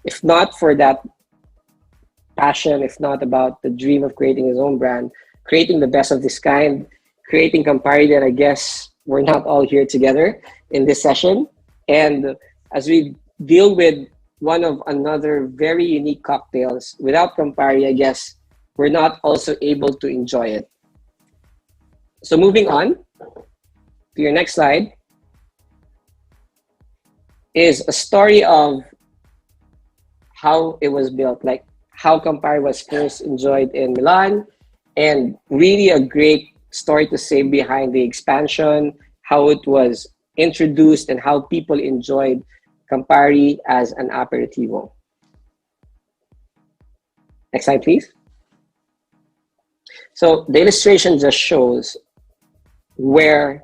if not for that passion, if not about the dream of creating his own brand, creating the best of this kind, creating Campari that I guess we're not all here together in this session. And as we deal with one of another very unique cocktails, without Campari, I guess we're not also able to enjoy it. So moving on to your next slide is a story of how it was built, like how Campari was first enjoyed in Milan, and really a great story to say behind the expansion, how it was introduced, and how people enjoyed Campari as an aperitivo. Next slide, please. So the illustration just shows where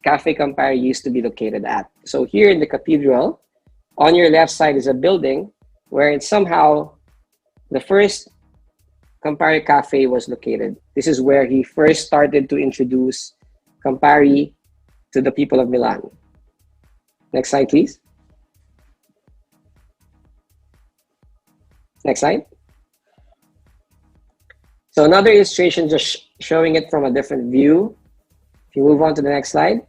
Cafe Campari used to be located at. So here in the cathedral, on your left side is a building where it's somehow the first Campari Cafe was located. This is where he first started to introduce Campari to the people of Milan. Next slide, please. Next slide. So another illustration just showing it from a different view. If you move on to the next slide.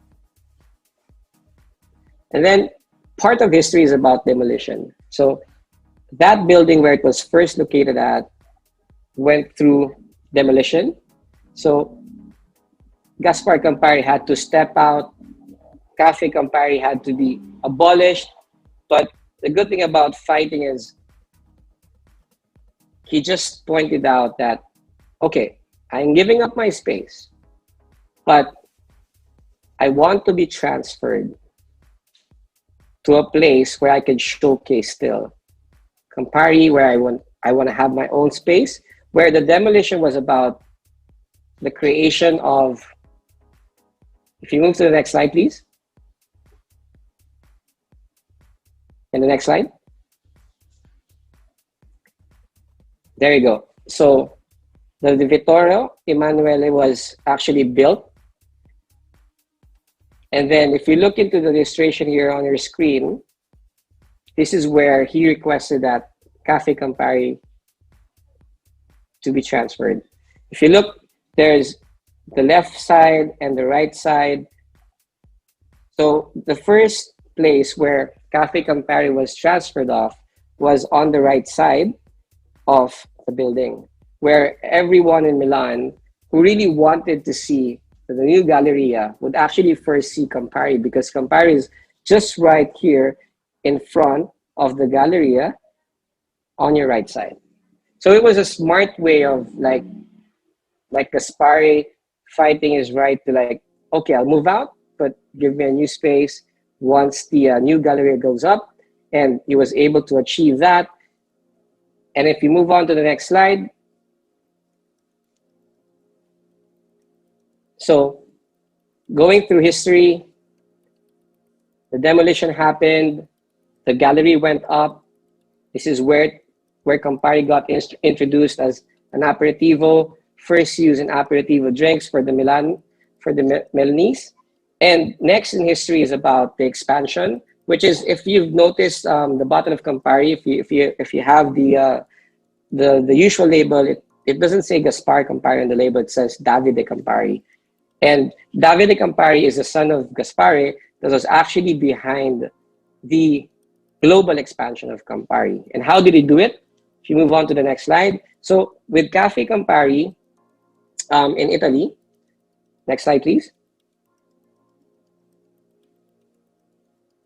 And then part of history is about demolition. So that building where it was first located at went through demolition. So Gaspar Campari had to step out. Cafe Campari had to be abolished. But the good thing about fighting is he just pointed out that, okay, I'm giving up my space, but I want to be transferred to a place where I can showcase still Campari, where I want to have my own space, where the demolition was about the creation of, if you move to the next slide, please. And the next slide. There you go. So the Vittorio Emanuele was actually built. And then if you look into the illustration here on your screen, this is where he requested that Cafe Campari to be transferred. If you look, there's the left side and the right side. So the first place where Cafe Campari was transferred off was on the right side of the building, where everyone in Milan who really wanted to see the new Galleria would actually first see Campari, because Campari is just right here in front of the Galleria on your right side. So it was a smart way of like Gaspari fighting his right to like, okay, I'll move out, but give me a new space once the new Galleria goes up, and he was able to achieve that. And if you move on to the next slide, so going through history, the demolition happened, the gallery went up. This is where Campari got introduced as an aperitivo, first used in aperitivo drinks for the Milanese. And next in history is about the expansion, which is, if you've noticed the bottle of Campari, if you have the usual label, it doesn't say Gaspar Campari on the label, it says Davide Campari. And Davide Campari is the son of Gaspare that was actually behind the global expansion of Campari. And how did he do it? If you move on to the next slide. So with Cafe Campari in Italy, next slide, please.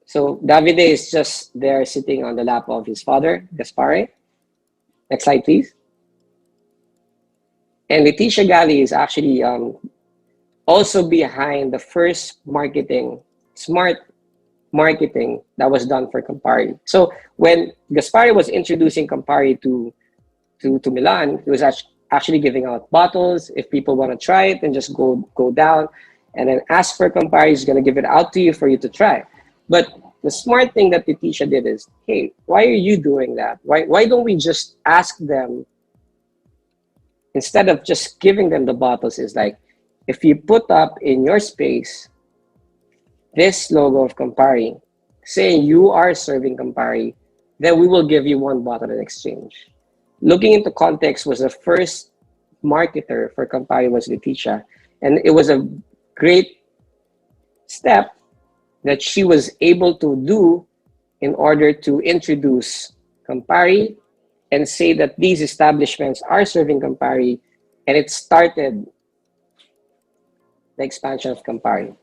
So Davide is just there sitting on the lap of his father, Gaspare. Next slide, please. And Leticia Galli is actually also behind the first smart marketing that was done for Campari. So when Gaspari was introducing Campari to Milan, he was actually giving out bottles. If people want to try it, then just go down and then ask for Campari. He's going to give it out to you for you to try. But the smart thing that Leticia did is, hey, why are you doing that? Why don't we just ask them, instead of just giving them the bottles, is like, if you put up in your space this logo of Campari, saying you are serving Campari, then we will give you one bottle in exchange. Looking into context, was the first marketer for Campari was Leticia. And it was a great step that she was able to do in order to introduce Campari and say that these establishments are serving Campari, and it started the expansion of Campari.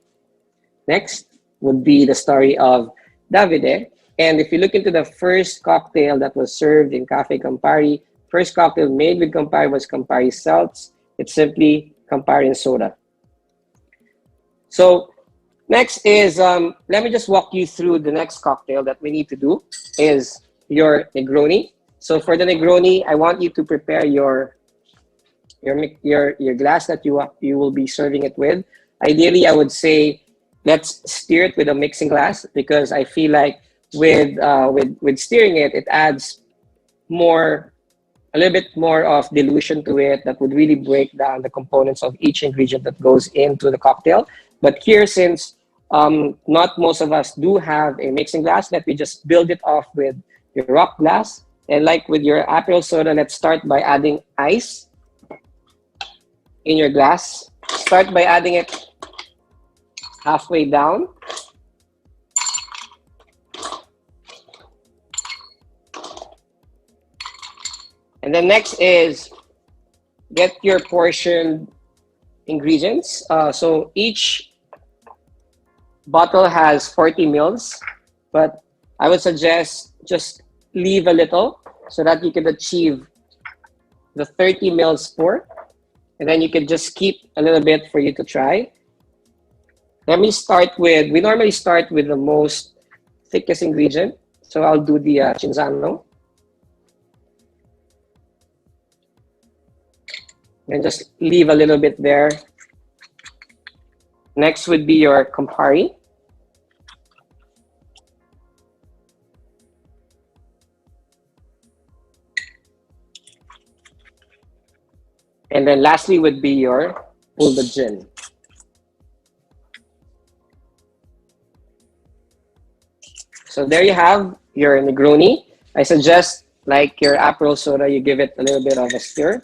Next would be the story of Davide. And if you look into the first cocktail that was served in Cafe Campari, first cocktail made with Campari was Campari Seltz. It's simply Campari and soda. So next is, let me just walk you through the next cocktail that we need to do is your Negroni. So for the Negroni, I want you to prepare your glass that you will be serving it with. Ideally, I would say let's stir it with a mixing glass, because I feel like with stirring it, it adds a little bit more of dilution to it that would really break down the components of each ingredient that goes into the cocktail. But here, since not most of us do have a mixing glass, let me just build it off with your rock glass. And like with your Aperol soda, let's start by adding ice in your glass. Start by adding it halfway down. And then next is get your portioned ingredients. So each bottle has 40 mils, but I would suggest just leave a little so that you can achieve the 30 mils pour. And then you can just keep a little bit for you to try. Let me start with, we normally start with the most thickest ingredient. So I'll do the Cinzano. And just leave a little bit there. Next would be your Campari. And then lastly would be your Pulda Gin. So there you have your Negroni. I suggest, like your Aperol soda, you give it a little bit of a stir.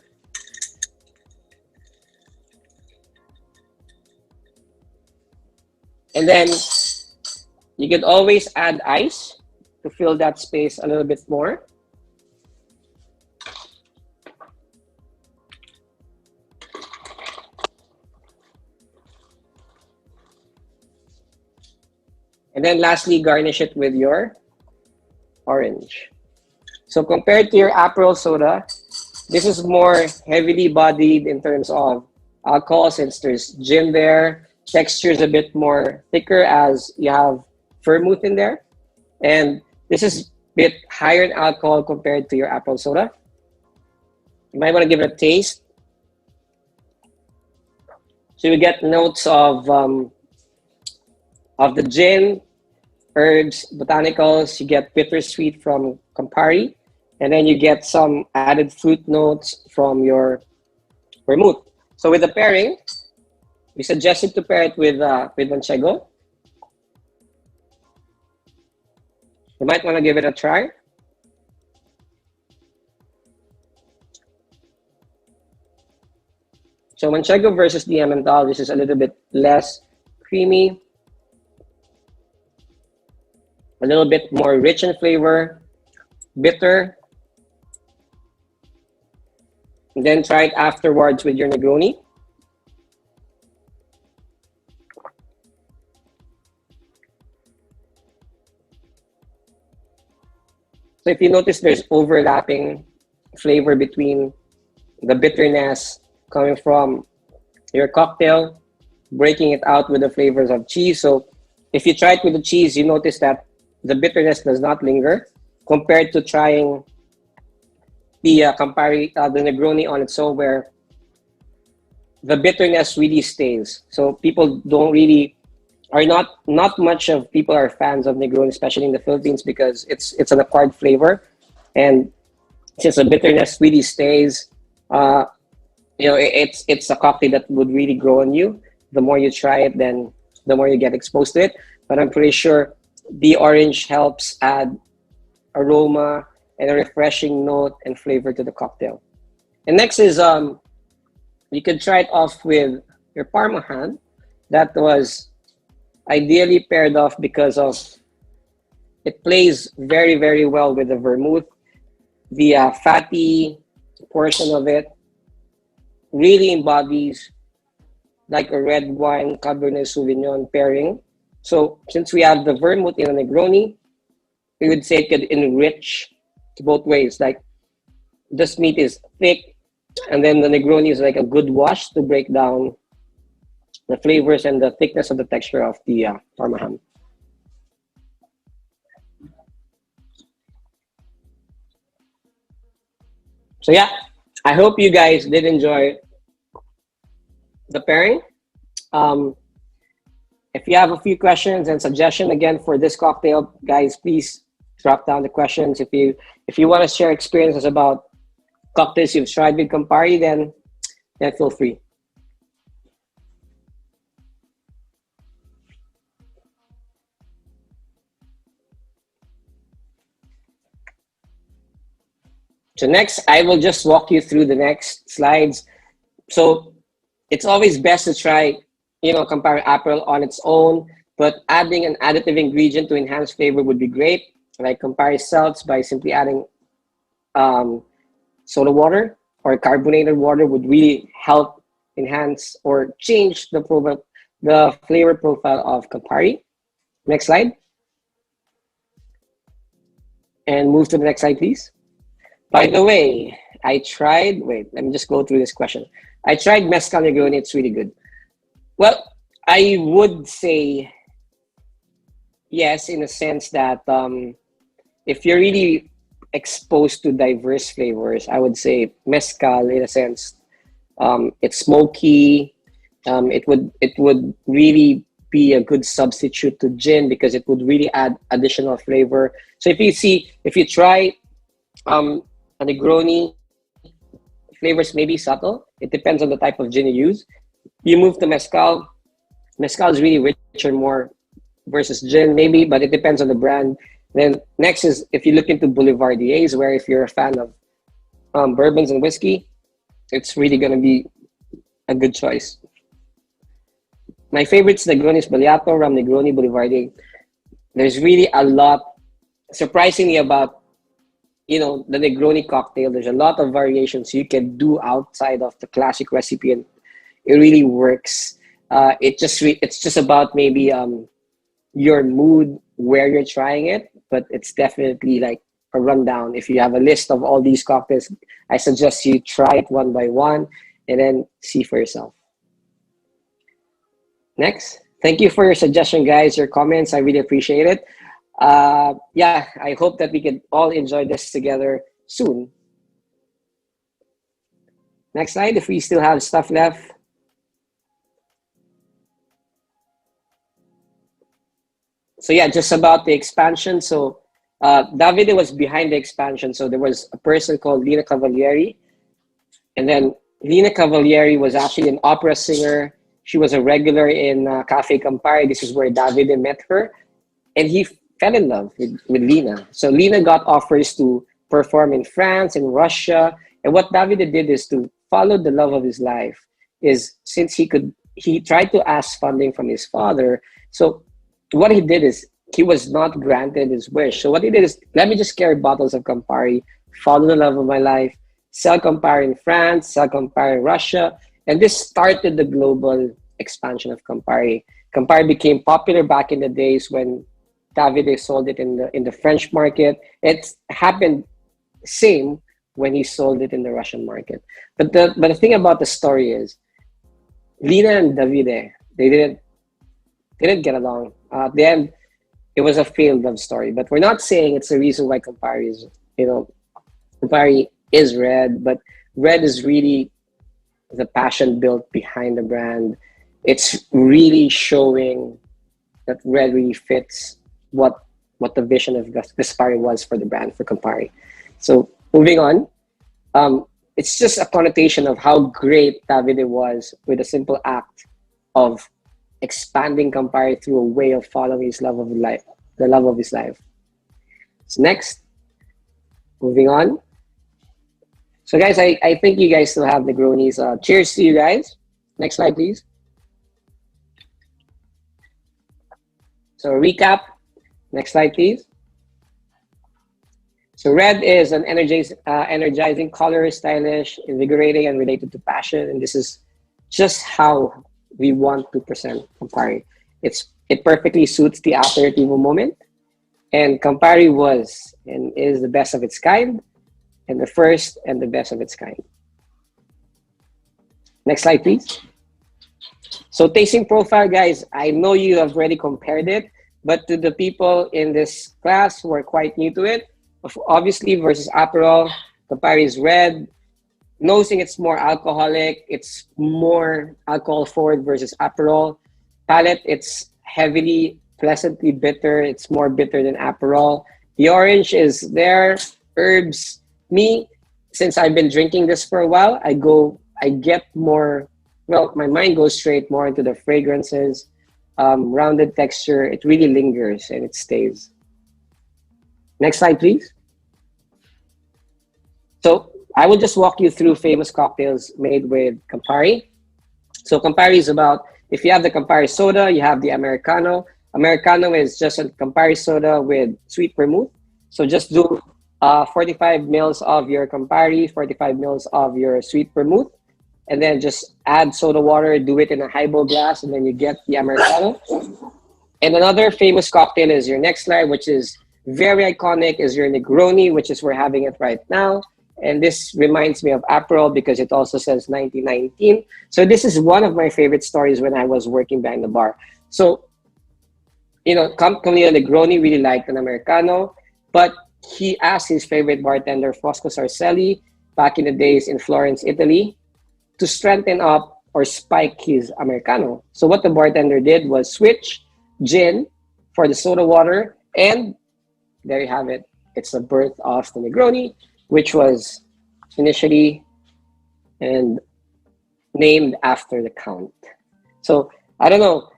And then you could always add ice to fill that space a little bit more. And then lastly, garnish it with your orange. So compared to your Aperol soda, this is more heavily bodied in terms of alcohol, since there's gin there. Texture is a bit more thicker as you have vermouth in there. And this is a bit higher in alcohol compared to your Aperol soda. You might want to give it a taste. So you get notes of the gin, herbs, botanicals. You get bittersweet from Campari. And then you get some added fruit notes from your vermouth. So with the pairing, we suggested to pair it with Manchego. You might want to give it a try. So Manchego versus the Emmental, this is a little bit less creamy, a little bit more rich in flavor, bitter. And then try it afterwards with your Negroni. So if you notice, there's overlapping flavor between the bitterness coming from your cocktail, breaking it out with the flavors of cheese. So if you try it with the cheese, you notice that the bitterness does not linger compared to trying the Campari, the Negroni on its own, where the bitterness really stays. So people don't really, not much of people are fans of Negroni, especially in the Philippines, because it's an acquired flavor, and since the bitterness really stays, it's a cocktail that would really grow on you. The more you try it, then the more you get exposed to it. But I'm pretty sure the orange helps add aroma and a refreshing note and flavor to the cocktail. And next is you can try it off with your Parmesan that was ideally paired off because of it plays very, very well with the vermouth. The fatty portion of it really embodies like a red wine Cabernet Sauvignon pairing. So since we have the vermouth in a Negroni, we would say it could enrich both ways. Like this meat is thick, and then the Negroni is like a good wash to break down the flavors and the thickness of the texture of the Parma. So yeah, I hope you guys did enjoy the pairing. Um, if you have a few questions and suggestion again for this cocktail, guys, please drop down the questions. If you want to share experiences about cocktails you've tried with Campari, then feel free. So next, I will just walk you through the next slides. So it's always best to try, Campari Aperol on its own, but adding an additive ingredient to enhance flavor would be great, like Campari Seltz by simply adding um, soda water or carbonated water would really help enhance or change the flavor profile of Campari. Next slide, and move to the next slide, please. By the way, wait, let me just go through this question. I tried Mezcal Negroni, it's really good. Well, I would say yes, in a sense that if you're really exposed to diverse flavors, I would say Mezcal, in a sense, it's smoky. It would really be a good substitute to gin because it would really add additional flavor. So if you try a Negroni, flavors may be subtle. It depends on the type of gin you use. You move to mezcal. Mezcal is really richer more versus gin, maybe, but it depends on the brand. Then next is if you look into Boulevardiers, where if you're a fan of bourbons and whiskey, it's really going to be a good choice. My favorites, Negroni Sbagliato, Rum Negroni, Boulevardier. There's really a lot, surprisingly, about the Negroni cocktail. There's a lot of variations you can do outside of the classic recipe, and it really works. It's just about maybe your mood where you're trying it, but it's definitely like a rundown. If you have a list of all these cocktails, I suggest you try it one by one and then see for yourself. Next, thank you for your suggestion, guys, your comments. I really appreciate it. Yeah, I hope that we can all enjoy this together soon. Next slide, if we still have stuff left. So yeah, just about the expansion. So Davide was behind the expansion. So there was a person called Lina Cavalieri. And then Lina Cavalieri was actually an opera singer. She was a regular in Cafe Campari. This is where Davide met her. And he fell in love with Lina. So Lina got offers to perform in France and Russia. And what Davide did is to follow the love of his life. Is since he tried to ask funding from his father. So what he did is he was not granted his wish. So what he did is, let me just carry bottles of Campari, follow the love of my life, sell Campari in France, sell Campari in Russia. And this started the global expansion of Campari. Campari became popular back in the days when Davide sold it in the French market. It happened same when he sold it in the Russian market. But the thing about the story is, Lina and Davide, they didn't get along. At the end, it was a failed love story. But we're not saying it's the reason why Campari is red, but red is really the passion built behind the brand. It's really showing that red really fits what the vision of Gaspari was for the brand, for Campari. So moving on, it's just a connotation of how great Davide was with a simple act of expanding Campari through a way of following his love of life, the love of his life. So next, moving on. So guys, I think you guys still have Negronis. Cheers to you guys. Next slide, please. So recap, next slide, please. So red is an energizing color, stylish, invigorating, and related to passion. And this is just how we want to present Campari. It perfectly suits the aperitivo moment. And Campari was and is the best of its kind, and the first and the best of its kind. Next slide, please. So tasting profile, guys, I know you have already compared it, but to the people in this class who are quite new to it, obviously versus Aperol, Campari is red. Nosing, it's more alcoholic. It's more alcohol forward versus Aperol. Palate, it's heavily, pleasantly bitter. It's more bitter than Aperol. The orange is there. Herbs. Me, since I've been drinking this for a while, I get more, well, my mind goes straight more into the fragrances, rounded texture. It really lingers and it stays. Next slide, please. So I will just walk you through famous cocktails made with Campari. So Campari is about, if you have the Campari soda, you have the Americano. Americano is just a Campari soda with sweet vermouth. So just do 45 mils of your Campari, 45 mils of your sweet vermouth, and then just add soda water, do it in a highball glass, and then you get the Americano. And another famous cocktail is your next slide, which is very iconic, is your Negroni, which is we're having it right now. And this reminds me of Aperol because it also says 1919. So this is one of my favorite stories when I was working behind the bar. So, you know, Camille Negroni really liked an Americano, but he asked his favorite bartender, Fosco Sarcelli, back in the days in Florence, Italy, to strengthen up or spike his Americano. So what the bartender did was switch gin for the soda water, and there you have it. It's the birth of the Negroni, which was initially and named after the Count. So I don't know,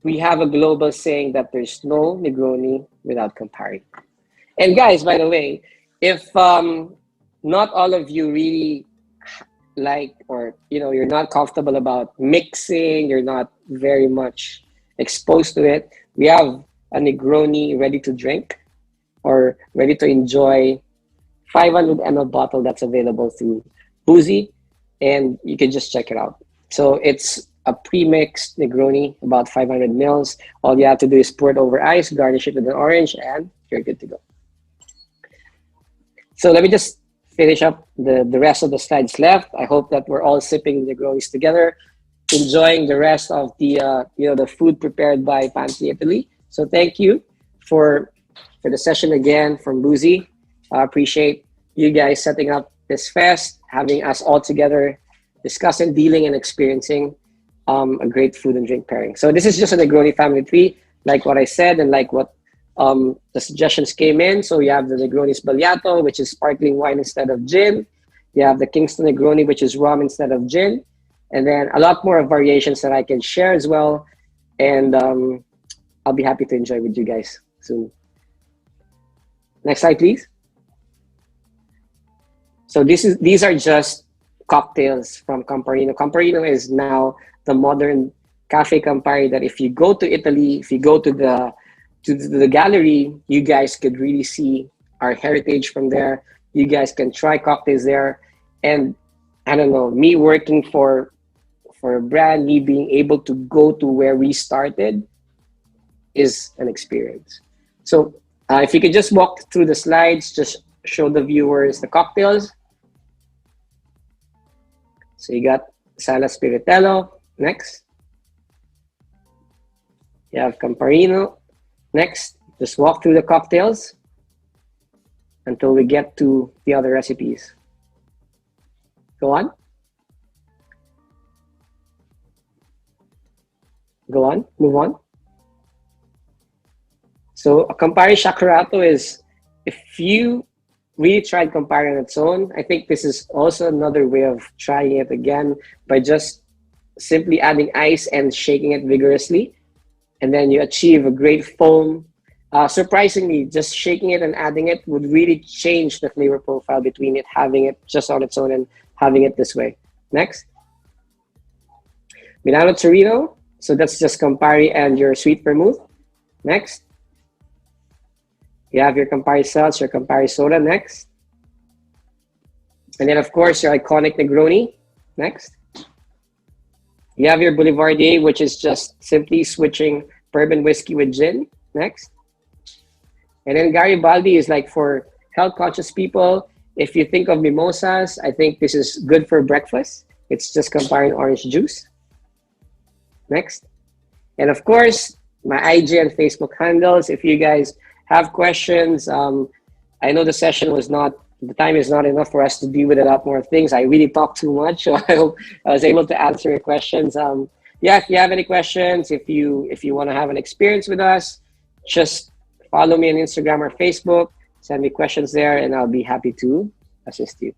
we have a global saying that there's no Negroni without Campari. And guys, by the way, if not all of you really like, or you know, you're not comfortable about mixing, you're not very much exposed to it, we have a Negroni ready to drink or ready to enjoy 500 ml bottle that's available through Boozy, and you can just check it out. So it's a pre-mixed Negroni, about 500 mils. All you have to do is pour it over ice, garnish it with an orange, and you're good to go. So let me just finish up the rest of the slides left. I hope that we're all sipping Negronis together, enjoying the rest of the the food prepared by Pantry, Italy. So thank you for the session again from Boozy. I appreciate you guys setting up this fest, having us all together, discussing, dealing, and experiencing a great food and drink pairing. So this is just a Negroni family tree, like what I said and like what the suggestions came in. So you have the Negroni Sbagliato, which is sparkling wine instead of gin. You have the Kingston Negroni, which is rum instead of gin. And then a lot more variations that I can share as well. And I'll be happy to enjoy with you guys soon. Next slide, please. So these are just cocktails from Camparino. Camparino is now the modern Cafe Campari that if you go to Italy, if you go to the gallery, you guys could really see our heritage from there. You guys can try cocktails there. And I don't know, me working for a brand, me being able to go to where we started is an experience. So if you could just walk through the slides, just show the viewers the cocktails. So you got Sala Spiritello, next. You have Camparino, next. Just walk through the cocktails until we get to the other recipes. Go on. Go on, move on. So a Campari Shakerato is, if you really tried Campari on its own, I think this is also another way of trying it again by just simply adding ice and shaking it vigorously. And then you achieve a great foam. Surprisingly, just shaking it and adding it would really change the flavor profile between it having it just on its own and having it this way. Next. Milano Torino. So that's just Campari and your sweet vermouth. Next. You have your Campari Seltz, your Campari Soda. Next. And then, of course, your iconic Negroni. Next. You have your Boulevardier, which is just simply switching bourbon whiskey with gin. Next. And then Garibaldi is like for health-conscious people. If you think of mimosas, I think this is good for breakfast. It's just Campari and orange juice. Next. And of course, my IG and Facebook handles. If you guys have questions, I know the session was not, the time is not enough for us to deal with a lot more things. I really talked too much, so I hope I was able to answer your questions. Yeah, if you have any questions, if you want to have an experience with us, just follow me on Instagram or Facebook, send me questions there, and I'll be happy to assist you.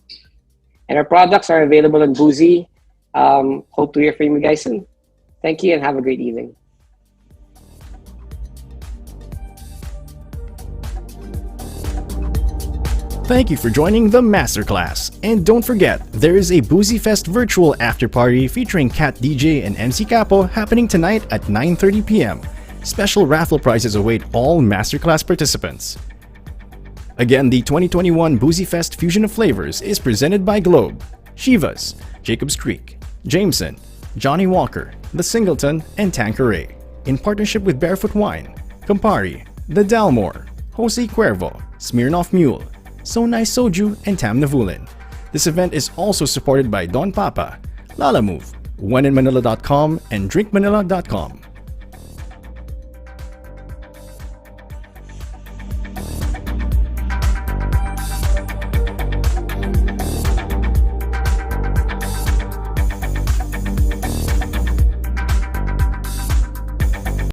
And our products are available on Boozy. Hope to hear from you guys soon. Thank you and have a great evening. Thank you for joining the Masterclass. And don't forget, there is a Boozy Fest virtual after party featuring Cat DJ and MC Capo happening tonight at 9:30 p.m. Special raffle prizes await all Masterclass participants. Again, the 2021 Boozy Fest Fusion of Flavors is presented by Globe, Chivas, Jacob's Creek, Jameson, Johnny Walker, The Singleton, and Tanqueray, in partnership with Barefoot Wine, Campari, The Dalmore, Jose Cuervo, Smirnoff Mule, So Nice Soju, and Tam Navulin. This event is also supported by Don Papa, Lala Move, OneInManila.com, and DrinkManila.com.